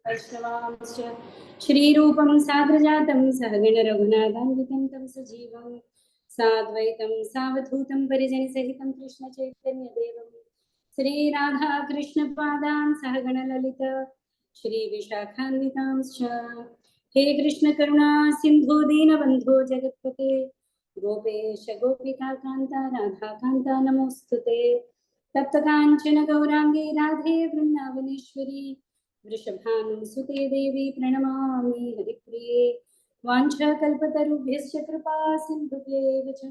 वैष्णवांश्च श्रीरूपं साग्रजातं सहगण रघुनाथान्वितं तं सजीवं साद्वैतं सावधूतं परिजनसहितं कृष्णचैतन्यदेवं श्रीराधा कृष्णपादान् सहगण ललित श्रीविशाखान्वितांश्च हे कृष्ण करुणा सिन्धो दीनबन्धो जगत्पते गोपेश गोपिका कान्ता राधा कान्ता नमोस्तुते तप्त कांचन गौरांगी राधे वृंदावनेश्वरी वृषभानुसुते देवी प्रणमामि हरिप्रिये वाञ्छाकल्पतरुभ्यश्च कृपा सिन्धुभ्येव च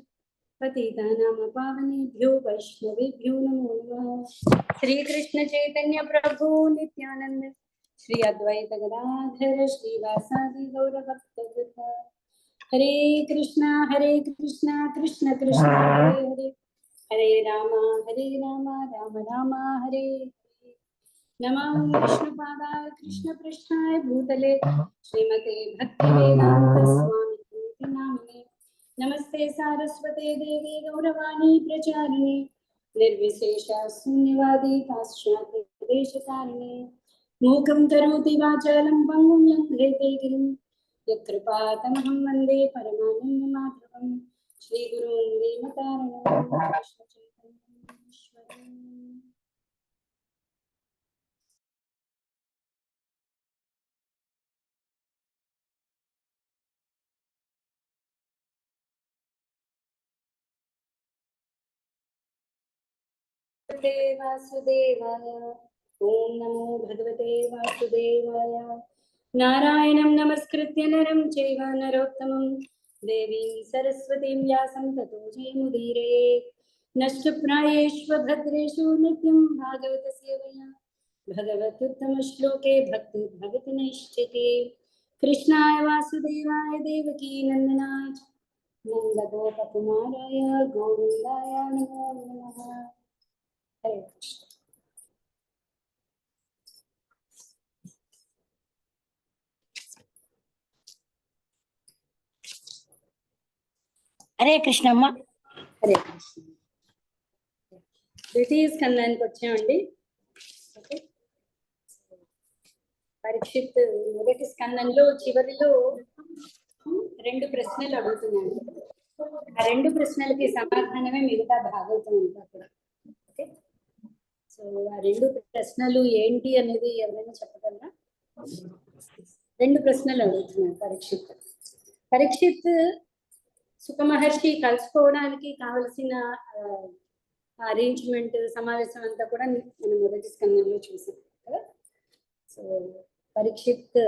पतितानां पावनेभ्यो वैष्णवेभ्यो नमो नमः। श्रीकृष्ण चैतन्य प्रभु नित्यानंद श्री अद्वैत गदाधर श्रीवासादि गौरभक्तवृन्द हरे कृष्णा कृष्ण कृष्ण हरे हरे हरे राम राम राम हरे नमो विष्णुपादाय कृष्णपृष्ठाय भूतले श्रीमते भक्तिवेदांत स्वामी नामिने नमस्ते सारस्वते देवी गौरवाणी प्रचारिणे निर्विशेष शून्यवादी पाश्चात्य देशकारिणे मूकं करोति वाचालं पङ्गुं लङ्घयते गिरिं यत्कृपातमहं वन्दे परमानन्दमाधवं श्रीगुरुं दीनतारिणं कृष्णचैतन्यम्। वासुदेवाय ओम नमो भगवते वासुदेवाय नारायणं नमस्कृत्य नरं चैव नरोत्तमं देवीं सरस्वतीं व्यासं ततो जयमुदीरयेत् नष्टप्रायेषु भद्रेषु नित्यं भागवत सेवया भगवत्युत्तमश्लोके भक्तिर्भवति नैष्ठिके कृष्णाय वासुदेवाय देवकी नन्दनाय नन्दगोपकुमाराय गोविन्दाय नमो नमः। हरे कृष्ण। హరే కృష్ణమ్మ. హరే కృష్ణ. ద్వితీయ స్కందానికి వచ్చామండి. ఓకే, పరీక్షిత్ మొదటి స్కందంలో చివరిలో 2 ప్రశ్నలు అడుగుతున్నాను. ఆ 2 ప్రశ్నలకి సమాధానమే మిగతా భాగవతం అంతా కూడా. ఓకే, సో ఆ 2 ప్రశ్నలు ఏంటి అనేది ఎవరైనా చెప్పగలరా? 2 ప్రశ్నలు అడుగుతున్నాను పరీక్షిత్ సుఖ మహర్షి కలుసుకోవడానికి కావలసిన అరేంజ్మెంట్ సమావేశం అంతా కూడా మనం మొదటి స్కందంలో చూసాం కదా. సో పరీక్షిత్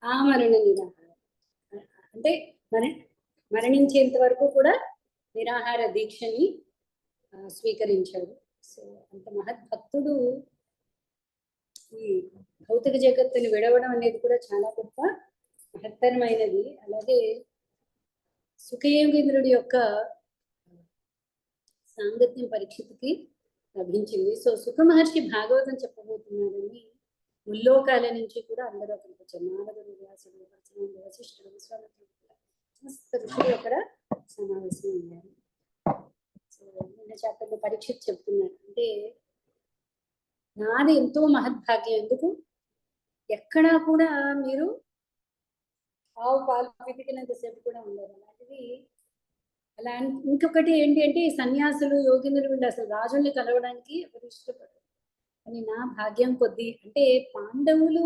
ఆమరణ నిరాహార అంటే మరణించేంత వరకు కూడా నిరాహార దీక్షని స్వీకరించాడు. సో అంత మహద్భక్తుడు. ఈ భౌతిక జగత్తుని విడవడం అనేది కూడా చాలా గొప్ప మహత్తరమైనది. అలాగే సుఖయోగేంద్రుడి యొక్క సాంగత్యం పరీక్షిత్కి లభించింది. సో సుఖ మహర్షి భాగవతం చెప్పబోతున్నారని ముల్లోకాల నుంచి కూడా అందరూ అక్కడికి వచ్చారు. నారదుడు, వ్యాసుడు, వశిష్ఠుడు, విశ్వామిత్రుడు సమస్త ఋషులు అక్కడ సమావేశం అయ్యారు. సో నిన్న చాప్టర్లో పరీక్షిత్ చెప్తున్నారు, అంటే నాది ఎంతో మహద్భాగ్యం. ఎందుకు ఎక్కడా కూడా మీరు ఆవు పాలు పితికినంతసేపు కూడా ఉండదు. అలాంటిది అలా ఇంకొకటి ఏంటి అంటే సన్యాసులు, యోగినులు వీళ్ళు అసలు రాజుల్ని కలవడానికి ఎవరు ఇష్టపడరు. అని నా భాగ్యం కొద్దీ, అంటే పాండవులు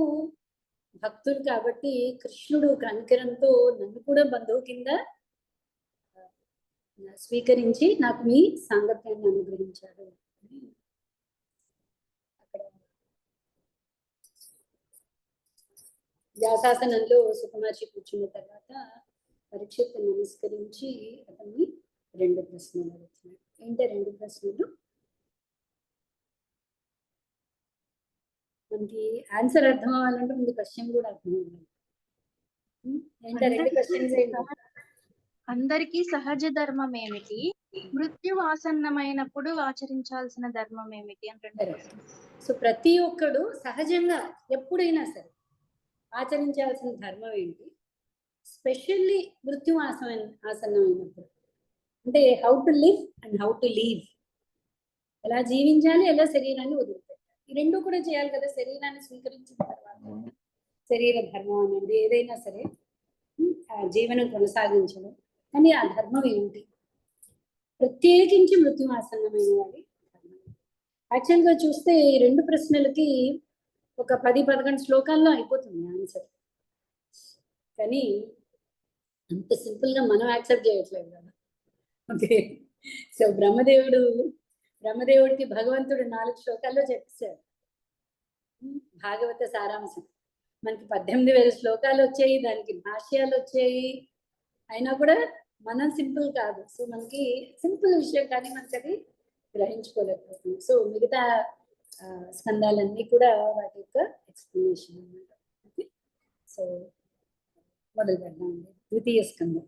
భక్తులు కాబట్టి కృష్ణుడు కనికరంతో నన్ను కూడా బంధువు కింద స్వీకరించి నాకు మీ సాంగత్యాన్ని అనుగ్రహించాడు. అక్కడ వ్యాసాసనంలో సుఖమహర్షి కూర్చున్న తర్వాత పరీక్షిత్ నమస్కరించి అతన్ని 2 ప్రశ్నలు అడుగుతున్నాడు. ఏంటంటే 2 ప్రశ్నలు మనకి ఆన్సర్ అర్థం అవ్వాలంటే ముందు క్వశ్చన్ కూడా అర్థం అవ్వాలి. ఏంటంటే 2 క్వశ్చన్స్ ఏంటి? అందరికీ సహజ ధర్మం ఏమిటి? మృత్యు ఆసన్నమైనప్పుడు ఆచరించాల్సిన ధర్మం ఏమిటి అంటారు. సో ప్రతి ఒక్కడు సహజంగా ఎప్పుడైనా సరే ఆచరించాల్సిన ధర్మం ఏంటి? స్పెషల్లీ మృత్యు ఆసన్నమైనప్పుడు, అంటే how to live and how to leave. ఎలా జీవించాలి, ఎలా శరీరాన్ని వదిలిపెట్టాలి. ఈ రెండు కూడా చేయాలి కదా. శరీరాన్ని స్వీకరించిన తర్వాత శరీర ధర్మం అనేది ఏదైనా సరే ఆ జీవనం కొనసాగించడం. కానీ ఆ ధర్మం ఏంటి? ప్రత్యేకించి మృత్యువాసన్నమైన వాడి యాక్చువల్గా చూస్తే ఈ రెండు ప్రశ్నలకి ఒక 10-11 శ్లోకాల్లో అయిపోతుంది ఆన్సర్. కానీ అంత సింపుల్ గా మనం యాక్సెప్ట్ చేయట్లేదు కదా. ఓకే, సో బ్రహ్మదేవుడికి భగవంతుడు 4 శ్లోకాల్లో చెప్పేశాడు భాగవత సారాంశం. మనకి 18,000 శ్లోకాలు వచ్చాయి, దానికి భాష్యాలు వచ్చాయి, అయినా కూడా మనం సింపుల్ కాదు. సో మనకి సింపుల్ విషయం కానీ మనకి అది గ్రహించుకోలేకపోతుంది. సో మిగతా స్కందాలన్నీ కూడా వాటి యొక్క ఎక్స్ప్లెనేషన్ అన్నమాట. ఓకే, సో మొదలు పెడదామండి. ద్వితీయ స్కందం.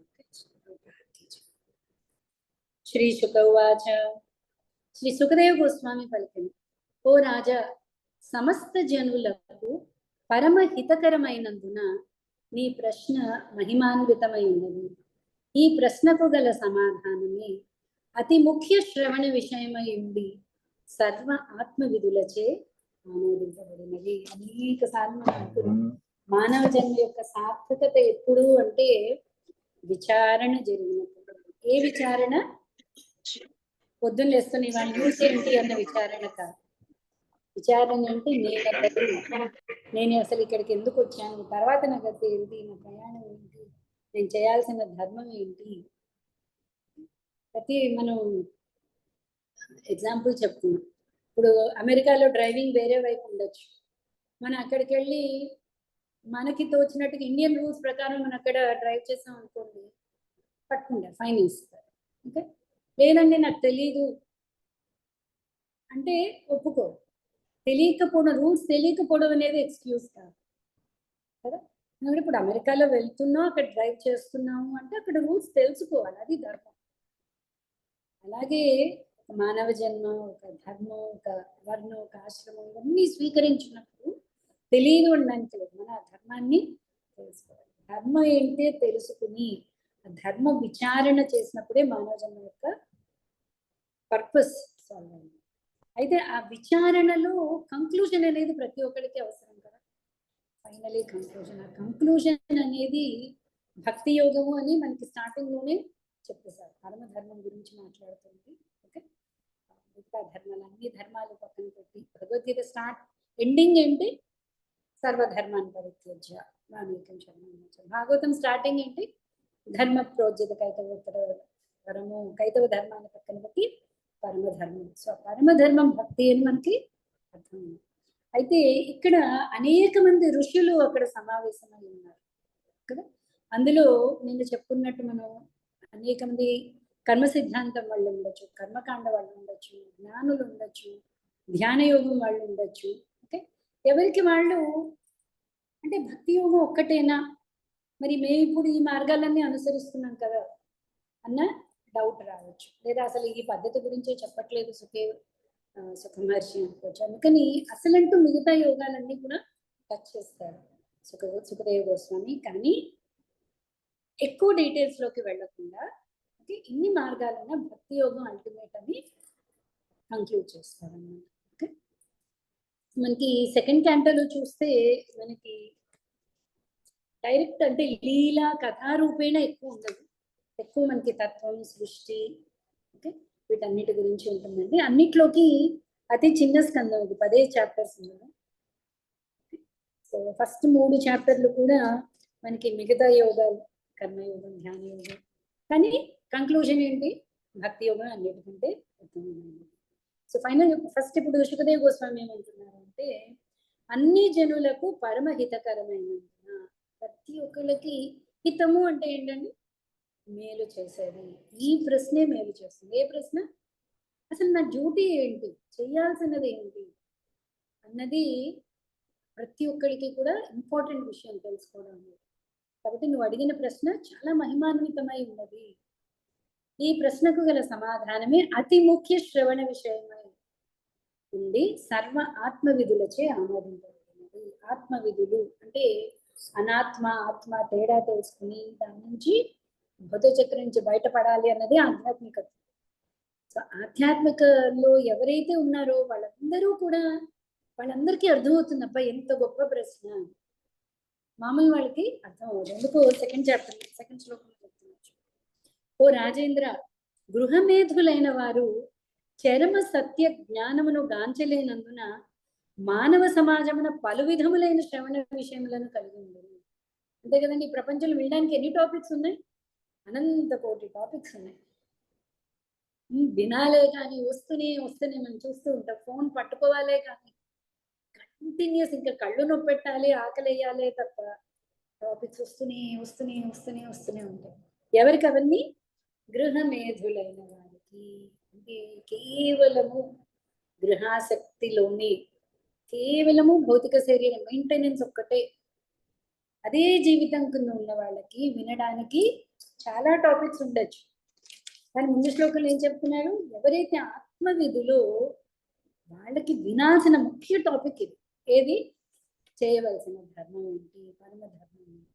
శ్రీ శుక ఉవాచ. శ్రీ సుఖదేవ గోస్వామి పలికిన, ఓ రాజా, సమస్త జనులకు పరమ హితకరమైనందున నీ ప్రశ్న మహిమాన్వితమై ఉన్నది. ఈ ప్రశ్నకు గల సమాధానమే అతి ముఖ్య శ్రవణ విషయమై ఉండి సర్వ ఆత్మవిధులచే ఆమోదించబడినది. అనేక సార్లు మనం అనుకున్నాం మానవ జన్మ యొక్క సార్థకత ఎప్పుడు అంటే విచారణ జరిగినప్పుడు. ఏ విచారణ? పొద్దున్న లేస్తున్న ఇవాళ న్యూస్ ఏంటి అన్న విచారణ కాదు. విచారణ అంటే నేను అసలు ఇక్కడికి ఎందుకు వచ్చాను, తర్వాత నా గతి ఏంటి, నా ప్రయాణం ఏంటి, నేను చేయాల్సిన ధర్మం ఏంటి. మనం ఎగ్జాంపుల్ చెప్తున్నాం. ఇప్పుడు అమెరికాలో డ్రైవింగ్ వేరే వైపు ఉండొచ్చు, మనం అక్కడికి వెళ్ళి మనకి తోచినట్టుగా ఇండియన్ రూల్స్ ప్రకారం మనం అక్కడ డ్రైవ్ చేసాం అనుకోండి, పట్టుకుంటారు, ఫైన్ ఇస్తారు. ఓకే, లేదండి నాకు తెలీదు అంటే ఒప్పుకో. తెలియకపోవడం, రూల్స్ తెలియకపోవడం అనేది ఎక్స్క్యూజ్ కాదు కదా. ఇప్పుడు అమెరికాలో వెళ్తున్నాం, అక్కడ డ్రైవ్ చేస్తున్నాము అంటే అక్కడ రూల్స్ తెలుసుకోవాలి, అది ధర్మం. అలాగే మానవ జన్మ, ఒక ధర్మం, ఒక వర్ణం, ఒక ఆశ్రమం, ఇవన్నీ స్వీకరించినప్పుడు తెలియదు అనడానికి లేదు, మన ధర్మాన్ని తెలుసుకోవాలి. ధర్మం ఏంటే తెలుసుకుని ధర్మ విచారణ చేసినప్పుడే మానవ జన్మ యొక్క పర్పస్ సాల్వ్ అయింది. అయితే ఆ విచారణలో కంక్లూజన్ అనేది ప్రతి ఒక్కరికి అవసరం కదా. ఫైనలీ కంక్లూజన్, ఆ కంక్లూజన్ అనేది భక్తి యోగము అని మనకి స్టార్టింగ్ లోనే చెప్పేశారు. పరమధర్మం గురించి మాట్లాడుతుంది. ఓకే, మిగతా ధర్మాలు, అన్ని ధర్మాలు పక్కన పెట్టి భగవద్గీత స్టార్ట్ ఎండింగ్ ఏంటి? సర్వధర్మాన్ని పరిత్యజ్య మామేకం శరణం. భాగవతం స్టార్టింగ్ ఏంటి? ధర్మ ప్రోజ్యత కైతవోత్తర వరము. కైతవ ధర్మాన్ని పక్కన పెట్టి పరమధర్మం. సో పరమధర్మం భక్తి అని మనకి అర్థమైంది. అయితే ఇక్కడ అనేక మంది ఋషులు అక్కడ సమావేశమై ఉన్నారు కదా. అందులో నేను చెప్పుకున్నట్టు మనం అనేక మంది కర్మ సిద్ధాంతం వాళ్ళు ఉండొచ్చు, కర్మకాండ వాళ్ళు ఉండొచ్చు, జ్ఞానులు ఉండొచ్చు, ధ్యాన యోగం వాళ్ళు ఉండొచ్చు. ఓకే, ఎవరికి వాళ్ళు అంటే భక్తి యోగం ఒక్కటేనా, మరి మేము ఇప్పుడు ఈ మార్గాలన్నీ అనుసరిస్తున్నాం కదా అన్న డౌట్ రావచ్చు. లేదా అసలు ఈ పద్ధతి గురించే చెప్పట్లేదు సుఖమహర్షి అనుకోవచ్చు. అందుకని అసలంటూ మిగతా యోగాలన్నీ కూడా టచ్ చేస్తారు సుఖదేవ గోస్వామి. కానీ ఎక్కువ డీటెయిల్స్ లోకి వెళ్ళకుండా ఓకే, ఇన్ని మార్గాలైనా భక్తి యోగం అల్టిమేట్ అని కంక్లూడ్ చేస్తారు అన్నమాట. ఓకే, మనకి సెకండ్ క్యాంటోలో చూస్తే మనకి డైరెక్ట్ అంటే లీలా కథారూపేణ ఎక్కువ ఉండదు. ఎక్కువ మనకి తత్వం, సృష్టి, ఓకే, వీటన్నిటి గురించి ఉంటుందండి. అన్నిట్లోకి అతి చిన్న స్కందం ఇది, 10 చాప్టర్స్ ఉన్నాయి. సో ఫస్ట్ 3 చాప్టర్లు కూడా మనకి మిగతా యోగాలు, కర్మయోగం, ధ్యాన యోగం, కానీ కంక్లూజన్ ఏంటి? భక్తి యోగం అన్నిటికంటే ఉత్తమమైనది. సో ఫైనల్ ఫస్ట్ ఇప్పుడు సుఖదేవ గోస్వామి ఏమంటున్నారు అంటే, అన్ని జనులకు పరమ హితకరమైనందున, ప్రతి ఒక్కరికి హితము అంటే ఏంటండి? మేలు చేసేది. ఈ ప్రశ్నే మేలు చేస్తుంది. ఏ ప్రశ్న? అసలు నా డ్యూటీ ఏంటి, చేయాల్సినది ఏంటి అన్నది ప్రతి ఒక్కరికి కూడా ఇంపార్టెంట్ విషయం తెలుసుకోవడం. కాబట్టి నువ్వు అడిగిన ప్రశ్న చాలా మహిమాన్వితమై ఉన్నది. ఈ ప్రశ్నకు గల సమాధానమే అతి ముఖ్య శ్రవణ విషయమై ఉండి సర్వ ఆత్మవిధులచే ఆమోదించబడినది. ఆత్మవిధులు అంటే అనాత్మ, ఆత్మ తేడా తెలుసుకుని దాని నుంచి భౌతిక చక్రం నుంచి బయటపడాలి అన్నది ఆధ్యాత్మికత. సో ఆధ్యాత్మికలో ఎవరైతే ఉన్నారో వాళ్ళందరూ కూడా వాళ్ళందరికీ అర్థమవుతుంది, అబ్బా ఎంత గొప్ప ప్రశ్న. మామూలు వాళ్ళకి అర్థం అవ్వదు. ఎందుకు సెకండ్ చాప్టర్ సెకండ్ శ్లోకంలో చెప్తున్నారు. ఓ రాజేంద్ర, గృహమేధులైన వారు చరమ సత్య జ్ఞానమును గాంచలేనందున మానవ సమాజమున పలు విధములైన శ్రవణ విషయములను కలిగి ఉండరు. అంతే కదండి, ఈ ప్రపంచంలో వినడానికి ఎన్ని టాపిక్స్ ఉన్నాయి? అనంత కోటి టాపిక్స్ ఉన్నాయి. వినాలే కానీ వస్తూనే మనం చూస్తూ ఉంటాం. ఫోన్ పట్టుకోవాలే కానీ కంటిన్యూస్, ఇంకా కళ్ళు నొప్పి పెట్టాలి, ఆకలి వేయాలే తప్ప టాపిక్స్ వస్తూనే ఉంటాయి. ఎవరికి అవన్నీ? గృహమేధులైన వారికి. అంటే కేవలము గృహాసక్తిలోని, కేవలము భౌతిక శరీరం మెయింటెనెన్స్ ఒక్కటే, అదే జీవితం కింద ఉన్న వాళ్ళకి వినడానికి చాలా టాపిక్స్ ఉండొచ్చు. కానీ ముందు శ్లోకంలో ఏం చెప్తున్నారు? ఎవరైతే ఆత్మవిధులో వాళ్ళకి వినాల్సిన ముఖ్య టాపిక్ ఇది. ఏది? చేయవలసిన ధర్మం ఏంటి, పరమ ధర్మం ఏంటి.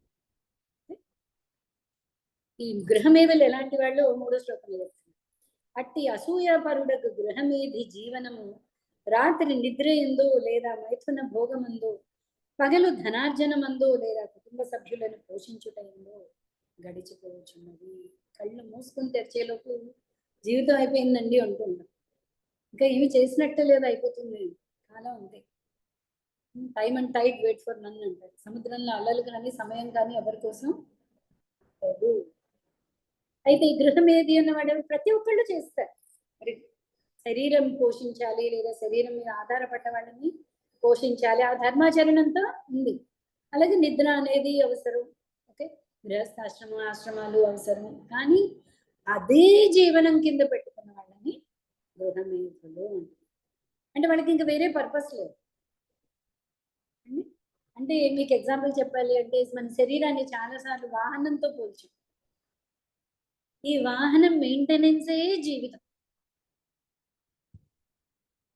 ఈ గృహమేధులు ఎలాంటి వాళ్ళు? మూడో శ్లోకంలో చెప్తున్నారు. అట్టి అసూయాపరుడకు గృహమేధి జీవనము రాత్రి నిద్ర ఎందు లేదా మైథున భోగమందు, పగలు ధనార్జనమందు లేదా కుటుంబ సభ్యులను పోషించుట ఎందు గడిచిపోవచ్చున్నది. కళ్ళు మూసుకుని తెరిచేలోపు జీవితం అయిపోయిందండి అంటున్నాం. ఇంకా ఏమి చేసినట్టే లేదు, అయిపోతుంది కాలం అంతే. Time and tide wait for none అంటారు. సముద్రంలో అలలు కానీ సమయం కానీ ఎవరి కోసం లేదు. అయితే ఈ గృహమేధి అన్నవాడు ప్రతి ఒక్కళ్ళు చేస్తారు. మరి శరీరం పోషించాలి, లేదా శరీరం మీద ఆధారపడ్డ వాళ్ళని పోషించాలి, ఆ ధర్మాచరణంతో ఉంది. అలాగే నిద్ర అనేది అవసరం. ఓకే, గృహస్థాశ్రమం ఆశ్రమాలు అవసరం. కానీ అదే జీవనం కింద పెట్టుకున్న వాళ్ళని గృహమేధులు అంటే వాళ్ళకి ఇంకా వేరే పర్పస్ లేదు. అంటే మీకు ఎగ్జాంపుల్ చెప్పాలి అంటే, మన శరీరాన్ని చాలాసార్లు వాహనంతో పోల్చాం. ఈ వాహనం మెయింటెనెన్సే జీవితం.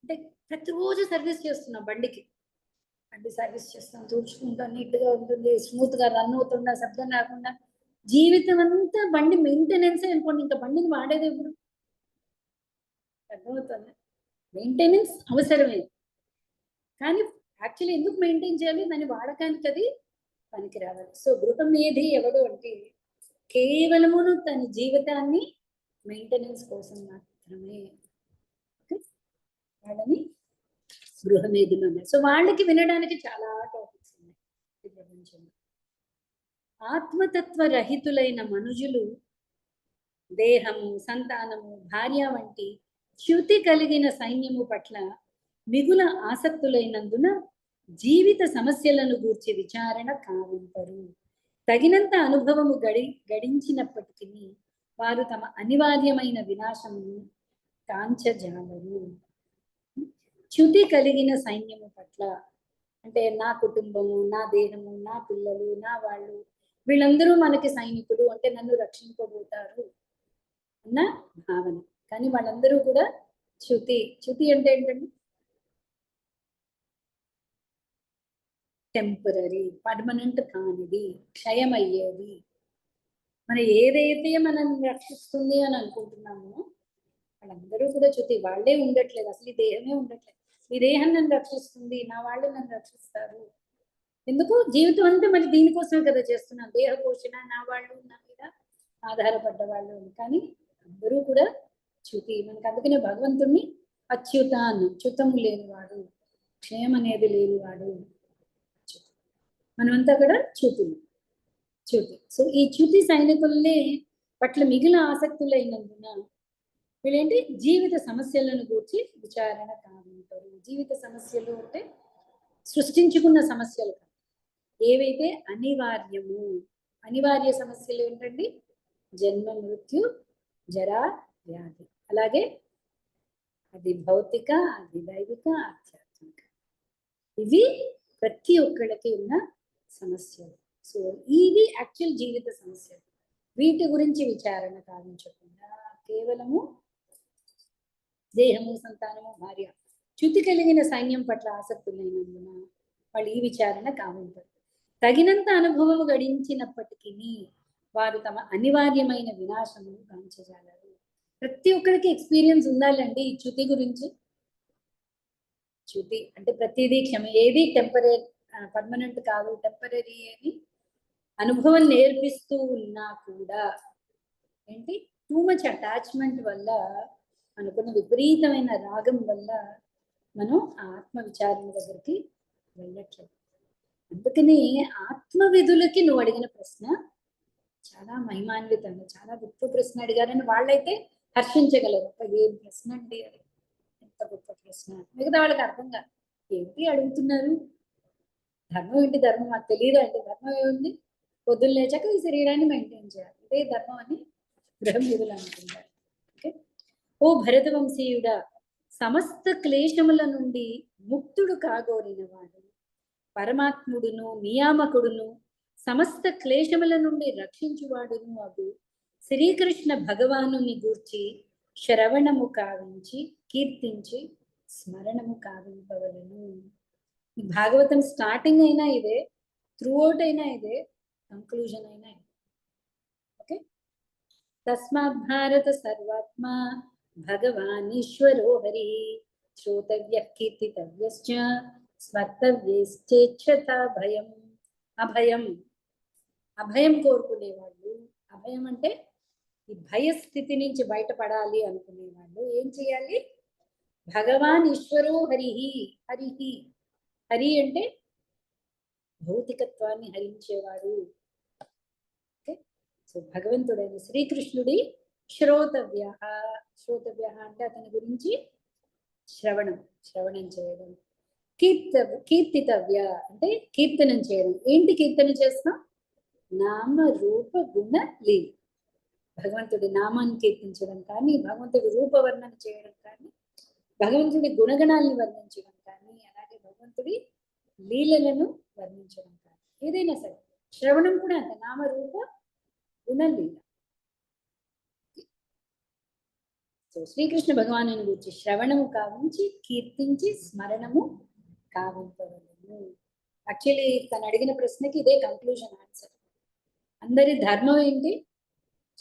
అంటే ప్రతిరోజు సర్వీస్ చేస్తున్నాం బండికి. బండి సర్వీస్ చేస్తాం, తుడుచుకుంటాం, నీట్గా ఉంటుంది, స్మూత్గా రన్ అవుతుందా, శబ్దం రాకుండా. జీవితం అంతా బండి మెయింటెనెన్సే అనుకోండి. ఇంకా బండిని వాడేది ఎప్పుడు? అర్థమవుతుంది. మెయింటెనెన్స్ అవసరమే, కానీ యాక్చువల్లీ ఎందుకు మెయింటైన్ చేయాలి? దాని వాడకానికి అది పనికి రావాలి. సో గృహమేధి ఎవడు అంటే కేవలమును తన జీవితాన్ని మెయింటెనెన్స్ కోసం మాత్రమే వాళ్ళని గృహమేధులు ఉన్నాయి. సో వాళ్ళకి వినడానికి చాలా టాపిక్స్ ఉన్నాయి ఈ ప్రపంచంలో. ఆత్మతత్వ రహితులైన మనుజులు దేహము, సంతానము, భార్య వంటి చ్యుతి కలిగిన సైన్యము పట్ల మిగుల ఆసక్తులైనందున జీవిత సమస్యలను గూర్చి విచారణ కావింపరు. తగినంత అనుభవము గడించినప్పటికీ వారు తమ అనివార్యమైన వినాశమును కాంచజాలరు. చ్యుతి కలిగిన సైన్యము పట్ల అంటే నా కుటుంబము, నా దేహము, నా పిల్లలు, నా వాళ్ళు, వీళ్ళందరూ మనకి సైనికులు, అంటే నన్ను రక్షింపబోతారు అన్న భావన. కానీ వాళ్ళందరూ కూడా చ్యుతి అంటే ఏంటండి? టెంపరీ, పర్మనెంట్ కానిది, క్షయమయ్యేది. మనం ఏదైతే మనల్ని రక్షిస్తుంది అని అనుకుంటున్నామో వాళ్ళందరూ కూడా చ్యుతి. వాళ్ళే ఉండట్లేదు, అసలు ఈ దేహమే ఉండట్లేదు. ఈ దేహం నన్ను రక్షిస్తుంది, నా వాళ్ళు నన్ను రక్షిస్తారు. ఎందుకు? జీవితం అంతా మరి దీనికోసమే కదా చేస్తున్నాం. దేహ పోషణ, నా వాళ్ళు, నా మీద ఆధారపడ్డ వాళ్ళు. కానీ అందరూ కూడా చ్యుతి. మనకు అందుకనే భగవంతుణ్ణి అచ్యుత అన్న, చ్యుతము లేనివాడు, క్షయం అనేది లేనివాడు. మనమంతా కూడా చ్యుతి. సో ఈ చ్యుతి సైనికుల్ని పట్ల మిగిలిన ఆసక్తులైనందున వీళ్ళేంటి? జీవిత సమస్యలను గూర్చి విచారణ కావింటారు. జీవిత సమస్యలు అంటే సృష్టించుకున్న సమస్యలు కాదు, ఏవైతే అనివార్యము. అనివార్య సమస్యలు ఏంటండి? జన్మ, మృత్యు, జరా, వ్యాధి. అలాగే అది భౌతిక, అది దైవిక, ఆధ్యాత్మిక. ఇవి ప్రతి ఒక్కళ్ళకి ఉన్న సమస్యలు. సో ఇవి యాక్చువల్ జీవిత సమస్యలు. వీటి గురించి విచారణ కావించకుండా కేవలము దేహము, సంతానము, భార్య, చ్యుతి కలిగిన సైన్యం పట్ల ఆసక్తులైనందున వాళ్ళు ఈ విచారణ కావింటారు. తగినంత అనుభవము గడించినప్పటికీ వారు తమ అనివార్యమైన వినాశమును కాంచజాలరు. ప్రతి ఒక్కరికి ఎక్స్పీరియన్స్ ఉండాలండి ఈ చ్యుతి గురించి. చ్యుతి అంటే ప్రతిదీ ఏది పర్మనెంట్ కాదు, టెంపరీ అని అనుభవం నేర్పిస్తూ ఉన్నా కూడా ఏంటి టూ మచ్ అటాచ్మెంట్ వల్ల, అనుకున్న విపరీతమైన రాగం వల్ల మనం ఆత్మ విచారణ దగ్గరికి వెళ్ళట్లేదు. అందుకని ఆత్మ విధులకి నువ్వు అడిగిన ప్రశ్న చాలా మహిమాన్వితంగా, చాలా గొప్ప ప్రశ్న అడిగారని వాళ్ళైతే హర్షించగలరు. ఏం ప్రశ్న అండి అది, ఎంత గొప్ప ప్రశ్న. మిగతా వాళ్ళకి అర్థం కాదు, ఏంటి అడుగుతున్నారు, ధర్మం ఏంటి, ధర్మం మాకు తెలియదు అంటే ధర్మం ఏముంది, పొద్దున్న లేచాక ఈ శరీరాన్ని మెయింటైన్ చేయాలి, ఇదే ధర్మం అని బ్రహ్మయుదులు అనుకుంటారు. ఓకే, ఓ భరతవంశీయుడా, సమస్త క్లేశముల నుండి ముక్తుడు కాగోరిన వాడు, పరమాత్ముడును నియామకుడును సమస్త క్లేశముల నుండి రక్షించువాడును అగు శ్రీకృష్ణ భగవానుని గూర్చి శ్రవణము కావించి కీర్తించి స్మరణము కావింపవలను. భాగవతం స్టార్టింగ్ అయినా ఇదే, త్రూఅవుట్ అయినా ఇదే, కంక్లూజన్ అయినా ఇదే. ఓకే, తస్మాత్ భారత సర్వాత్మ భగవాన్ ఈశ్వరో హరి శ్రోతవ్య కీర్తితవ్యశ్చ స్మర్తవ్యేశ్చేచ్ఛత భయం. అభయం, అభయం కోరుకునేవాళ్ళు, అభయం అంటే ఈ భయస్థితి నుంచి బయటపడాలి అనుకునేవాళ్ళు ఏం చేయాలి, భగవాన్ ఈశ్వరో హరిహి. హరిహి, హరి అంటే భౌతికత్వాన్ని హరించేవాడు. ఓకే, సో భగవంతుడైన శ్రీకృష్ణుడి శ్రోతవ్య, శ్రోతవ్య అంటే అతని గురించి శ్రవణం చేయడం. కీర్తితవ్య అంటే కీర్తనం చేయడం. ఏంటి కీర్తన చేస్తాం, నామ రూప గుణ లీల. భగవంతుడి నామాన్ని కీర్తించడం కానీ, భగవంతుడి రూపవర్ణన చేయడం కానీ, భగవంతుడి గుణగణాలను వర్ణించడం కానీ, అలాగే భగవంతుడి లీలలను వర్ణించడం కానీ, ఏదైనా సరే శ్రవణం కూడా అంత నామ రూప గుణ లీల. సో శ్రీకృష్ణ భగవాను గురించి శ్రవణము కావించి కీర్తించి స్మరణము కావింపవలను. యాక్చువల్లీ తను అడిగిన ప్రశ్నకి ఇదే కంక్లూజన్ ఆన్సర్. అందరి ధర్మం ఏంటి,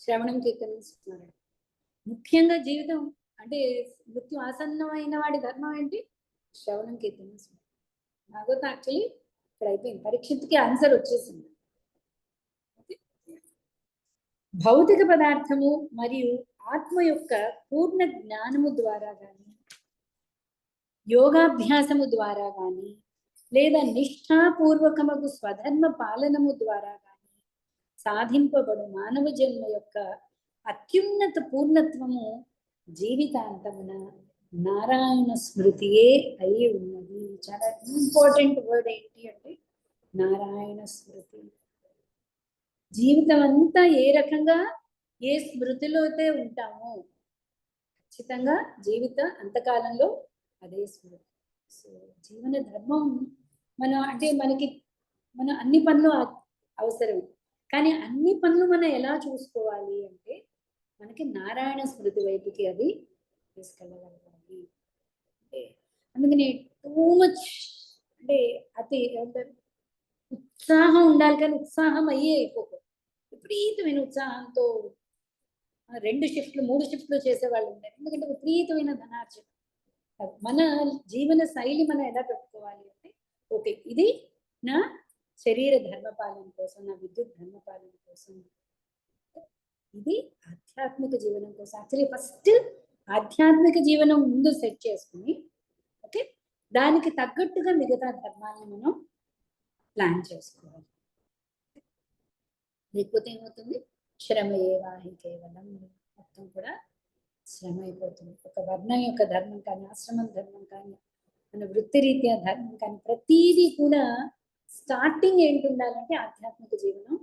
శ్రవణం కీర్తనం స్మరణ. ముఖ్యంగా జీవితం అంటే మృత్యు ఆసన్నమైన వాడి ధర్మం ఏంటి, శ్రవణం కీర్తనం స్మరణ. భాగవతం యాక్చువల్లీ ఇక్కడ అయిపోయింది, పరీక్షకి ఆన్సర్ వచ్చేసింది. భౌతిక పదార్థము మరియు ఆత్మ యొక్క పూర్ణ జ్ఞానము ద్వారా కానీ, యోగాభ్యాసము ద్వారా కానీ, లేదా నిష్ఠాపూర్వకమగు స్వధర్మ పాలనము ద్వారా కానీ సాధింపబడు మానవ జన్మ యొక్క అత్యున్నత పూర్ణత్వము జీవితాంతమున నారాయణ స్మృతియే అయి ఉన్నది. చాలా ఇంపార్టెంట్ వర్డ్ ఏంటి అంటే నారాయణ స్మృతి. జీవితం అంతా ఏ రకంగా ఏ స్మృతిలో అయితే ఉంటామో ఖచ్చితంగా జీవిత అంతకాలంలో అదే స్మృతి. సో జీవన ధర్మం మనం అంటే మన అన్ని పనులు అవసరం, కానీ అన్ని పనులు మనం ఎలా చూసుకోవాలి అంటే మనకి నారాయణ స్మృతి వైపుకి అది తీసుకెళ్ళగలగాలి. అంటే అందుకని టూ మచ్ అంటే అతి ఉత్సాహం ఉండాలి, కానీ ఉత్సాహం అయిపోకూడదు. విపరీతమైన ఉత్సాహంతో 2 షిఫ్ట్లు 3 షిఫ్ట్లు చేసేవాళ్ళు ఉన్నారు. ఎందుకంటే విపరీతమైన ధనార్జన. మన జీవన శైలి మనం ఎలా పెట్టుకోవాలి అంటే, ఓకే ఇది నా శరీర ధర్మపాలన కోసం, నా విద్యుత్ ధర్మపాలన కోసం, ఇది ఆధ్యాత్మిక జీవనం కోసం. యాక్చువల్లీ ఫస్ట్ ఆధ్యాత్మిక జీవనం ముందు సెట్ చేసుకుని, ఓకే దానికి తగ్గట్టుగా మిగతా ధర్మాలను మనం ప్లాన్ చేసుకోవాలి. లేకపోతే ఏమవుతుంది, శ్రమయే వాహి కేవలం, మొత్తం కూడా శ్రమ అయిపోతుంది. ఒక వర్ణం యొక్క ధర్మం కానీ, ఆశ్రమం ధర్మం కానీ, మన వృత్తిరీత్యా ధర్మం కానీ, ప్రతిదీ కూడా స్టార్టింగ్ ఏంటి ఉండాలంటే ఆధ్యాత్మిక జీవనం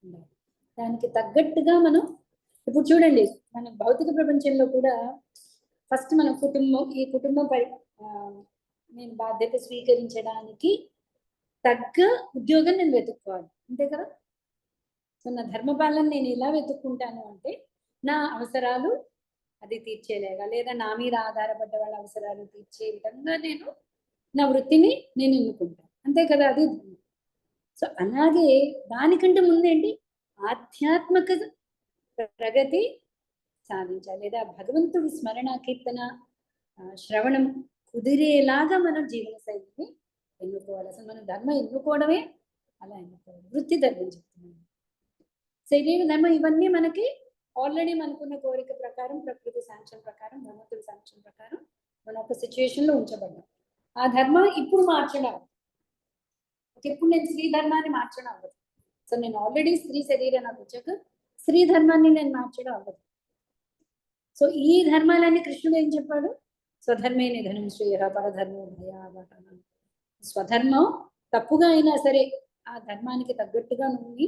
ఉండాలి. దానికి తగ్గట్టుగా మనం ఇప్పుడు చూడండి, మన భౌతిక ప్రపంచంలో కూడా ఫస్ట్ మన కుటుంబం, ఈ కుటుంబం నేను బాధ్యత స్వీకరించడానికి తగ్గ ఉద్యోగం నేను వెతుక్కోవాలి, అంతే కదా. సో నా ధర్మపాలన నేను ఎలా వెతుక్కుంటాను అంటే, నా అవసరాలు అది తీర్చేలేగా, లేదా నా మీద ఆధారపడ్డ వాళ్ళ అవసరాలు తీర్చే విధంగా నేను నా వృత్తిని నేను ఎన్నుకుంటాను, అంతే కదా, అది ధర్మం. సో అలాగే దానికంటే ముందేంటి ఆధ్యాత్మిక ప్రగతి సాధించాలి, లేదా భగవంతుడి స్మరణ కీర్తన శ్రవణం కుదిరేలాగా మనం జీవన శైలిని ఎన్నుకోవాలి. అసలు మనం ధర్మం ఎన్నుకోవడమే అలా ఎన్నుకోవాలి. వృత్తి ధర్మం చెప్తున్నాను. శరీర ధర్మం ఇవన్నీ మనకి ఆల్రెడీ మనకున్న కోరిక ప్రకారం, ప్రకృతి శాంక్షన్ ప్రకారం, భగవంతుడి శాంక్షన్ ప్రకారం మనం ఒక సిచ్యువేషన్ లో ఉంచబడ్డాం. ఆ ధర్మం ఇప్పుడు మార్చడం. ఇప్పుడు నేను స్త్రీ ధర్మాన్ని మార్చడం అవ్వదు. సో నేను ఆల్రెడీ స్త్రీ శరీరం నాకు వచ్చాక స్త్రీ ధర్మాన్ని నేను మార్చడం అవ్వదు. సో ఈ ధర్మాలన్నీ కృష్ణుడు ఏం చెప్పాడు? స్వధర్మే నిధనం శ్రేయ పరధర్మో భయావహ. స్వధర్మం తప్పుగా అయినా సరే ఆ ధర్మానికి తగ్గట్టుగా నువ్వు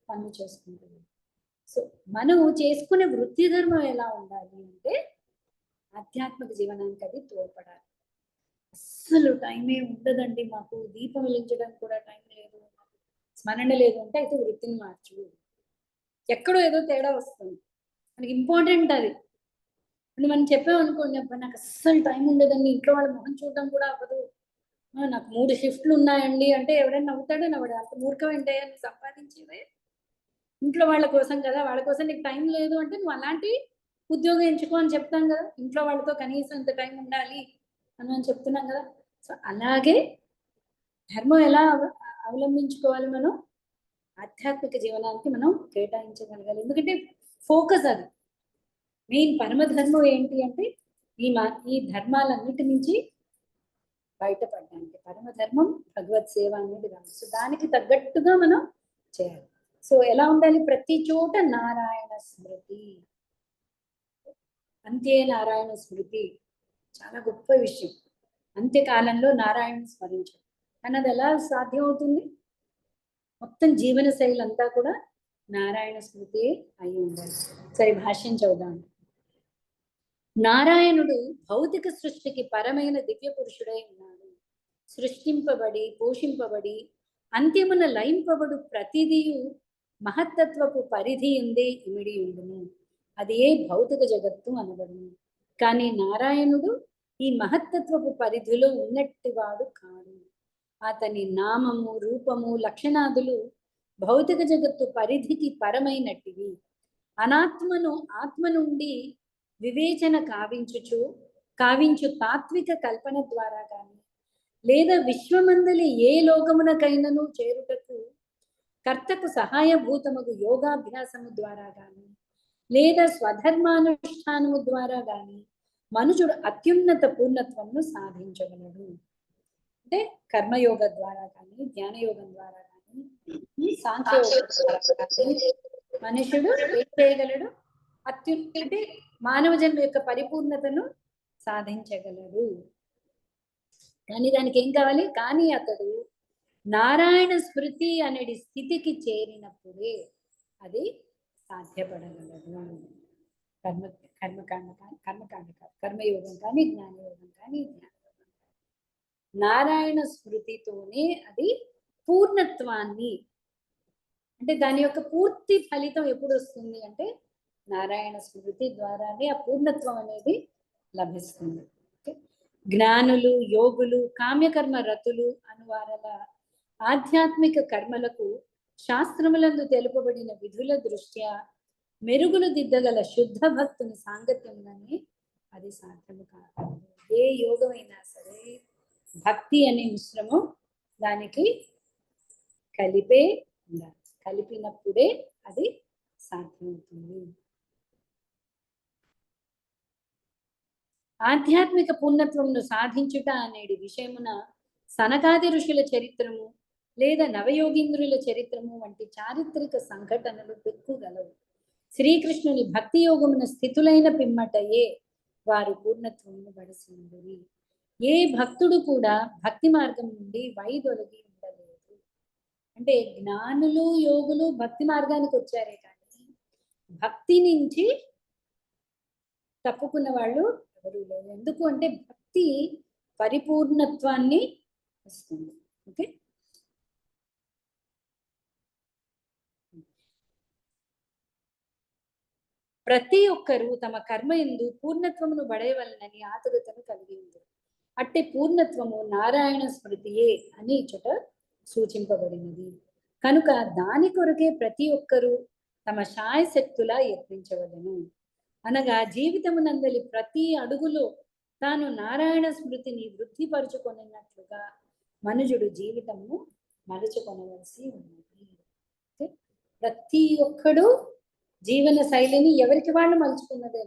పనులు చేసుకుంటుంది. సో మనం చేసుకునే వృత్తి ధర్మం ఎలా ఉండాలి అంటే ఆధ్యాత్మిక జీవనానికి అది తోడ్పడాలి. అస్సలు టైమే ఉండదండి, మాకు దీపం వెలిగించడానికి కూడా టైం లేదు, స్మరణ లేదు అంటే అయితే వృత్తిని మార్చు. ఎక్కడో ఏదో తేడా వస్తుంది. మనకి ఇంపార్టెంట్ అది. మనం చెప్పామనుకోండి, అబ్బా నాకు అస్సలు టైం ఉండదండి, ఇంట్లో వాళ్ళ మొహం చూడడం కూడా అవ్వదు, నాకు 3 షిఫ్ట్లు ఉన్నాయండి అంటే ఎవరైనా నవ్వుతాడే నవ్వడా? అంత మూర్ఖం ఏంటయ్యా నువ్వు సంపాదించేవే ఇంట్లో వాళ్ళ కోసం కదా, వాళ్ళ కోసం నీకు టైం లేదు అంటే నువ్వు అలాంటి ఉద్యోగం ఎంచుకో అని చెప్తాం కదా. ఇంట్లో వాళ్ళతో కనీసం ఇంత టైం ఉండాలి అని చెప్తున్నాం కదా. సో అలాగే ధర్మం ఎలా అవలంబించుకోవాలి? మనం ఆధ్యాత్మిక జీవనానికి మనం కేటాయించగలగాలి. ఎందుకంటే ఫోకస్ అది మెయిన్. పరమధర్మం ఏంటి అంటే ఈ ధర్మాలన్నిటి నుంచి బయటపడడానికి పరమధర్మం భగవత్ సేవ అనేది కాదు. సో దానికి తగ్గట్టుగా మనం చేయాలి. సో ఎలా ఉండాలి? ప్రతి చోట నారాయణ స్మృతి, అంతే నారాయణ స్మృతి చాలా గొప్ప విషయం. అంత్యకాలంలో నారాయణ స్మరించడం అన్నది ఎలా సాధ్యం అవుతుంది? మొత్తం జీవన శైలి అంతా కూడా నారాయణ స్మృతి అయి ఉండాలి. సరే భాష్యం చదువుదాం. నారాయణుడు భౌతిక సృష్టికి పరమైన దివ్య పురుషుడై ఉన్నాడు. సృష్టింపబడి పోషింపబడి అంత్యమున లయింపబడు ప్రతిదియు మహత్తత్వపు పరిధి ఉందే ఇమిడి ఉండును. అది ఏ భౌతిక జగత్తు అనబడును. కానీ నారాయణుడు ఈ మహత్తత్వపు పరిధిలో ఉన్నట్టివాడు కాడు. అతని నామము రూపము లక్షణాదులు భౌతిక జగత్తు పరిధికి పరమైనట్టివి. అనాత్మను ఆత్మ నుండి వివేచన కావించు తాత్విక కల్పన ద్వారా కానీ లేదా విశ్వమందలి ఏ లోకమునకైనను చేరుటకు కర్తకు సహాయభూతముగు యోగాభ్యాసము ద్వారా కానీ లేదా స్వధర్మానుష్ఠానము ద్వారా కానీ మనుషుడు అత్యున్నత పూర్ణత్వమును సాధించగలడు. అంటే కర్మయోగ ద్వారా కానీ ధ్యానయోగం ద్వారా కానీ సాంఖ్యయోగం ద్వారా కానీ మనుషుడు ఏం చేయగలడు? అంటే మానవ జన్మ యొక్క పరిపూర్ణతను సాధించగలడు. కానీ దానికి ఏం కావాలి? కానీ అతడు నారాయణ స్మృతి అనేది స్థితికి చేరినప్పుడే అది సాధ్యపడగలదు. కర్మయోగం కానీ జ్ఞానయోగం కానీ నారాయణ స్మృతితోనే అది పూర్ణత్వాన్ని, అంటే దాని యొక్క పూర్తి ఫలితం ఎప్పుడు వస్తుంది అంటే నారాయణ స్మృతి ద్వారానే ఆ పూర్ణత్వం అనేది లభిస్తుంది. జ్ఞానులు యోగులు కామ్యకర్మ రతులు అనువారల ఆధ్యాత్మిక కర్మలకు శాస్త్రములందు తెలుపబడిన విధుల దృష్ట్యా మెరుగులు దిద్దగల శుద్ధ భక్తుని సాంగత్యంగానే అది సాధ్యము కాదు. ఏ యోగమైనా సరే భక్తి అనే మిశ్రమం దానికి కలిపే ఉండాలి. కలిపినప్పుడే అది సాధ్యమవుతుంది. ఆధ్యాత్మిక పూర్ణత్వమును సాధించుట అనేది విషయమున సనకాది ఋషుల చరిత్రము లేదా నవయోగీంద్రుల చరిత్రము వంటి చారిత్రక సంఘటనలు పెక్కుగలవు. శ్రీకృష్ణుని భక్తి యోగమున స్థితులైన పిమ్మటయే వారు పూర్ణత్వమును బడిసినది. ఏ భక్తుడు కూడా భక్తి మార్గం నుండి వైదొలగి ఉండలేదు. అంటే జ్ఞానులు యోగులు భక్తి మార్గానికి వచ్చారే కానీ భక్తి నుంచి తప్పుకున్న వాళ్ళు ఎవరు లేరు. ఎందుకు అంటే భక్తి పరిపూర్ణత్వాన్ని ఇస్తుంది. ఓకే, ప్రతి ఒక్కరూ తమ కర్మ యందు పూర్ణత్వమును బడేవలనని ఆతురతను కలిగి ఉంది. అట్టే పూర్ణత్వము నారాయణ స్మృతియే అని ఇచ్చట సూచింపబడినది. కనుక దాని కొరకే ప్రతి ఒక్కరూ తమ శాయశక్తులా యత్నించవలను. అనగా జీవితమునందలి ప్రతి అడుగులో తాను నారాయణ స్మృతిని వృద్ధిపరుచుకొనినట్లుగా మనుజుడు జీవితము మలుచుకొనవలసి ఉన్నది. ఓకే? ప్రతి ఒక్కడు జీవన శైలిని ఎవరికి వాళ్ళు మలుచుకున్నదే,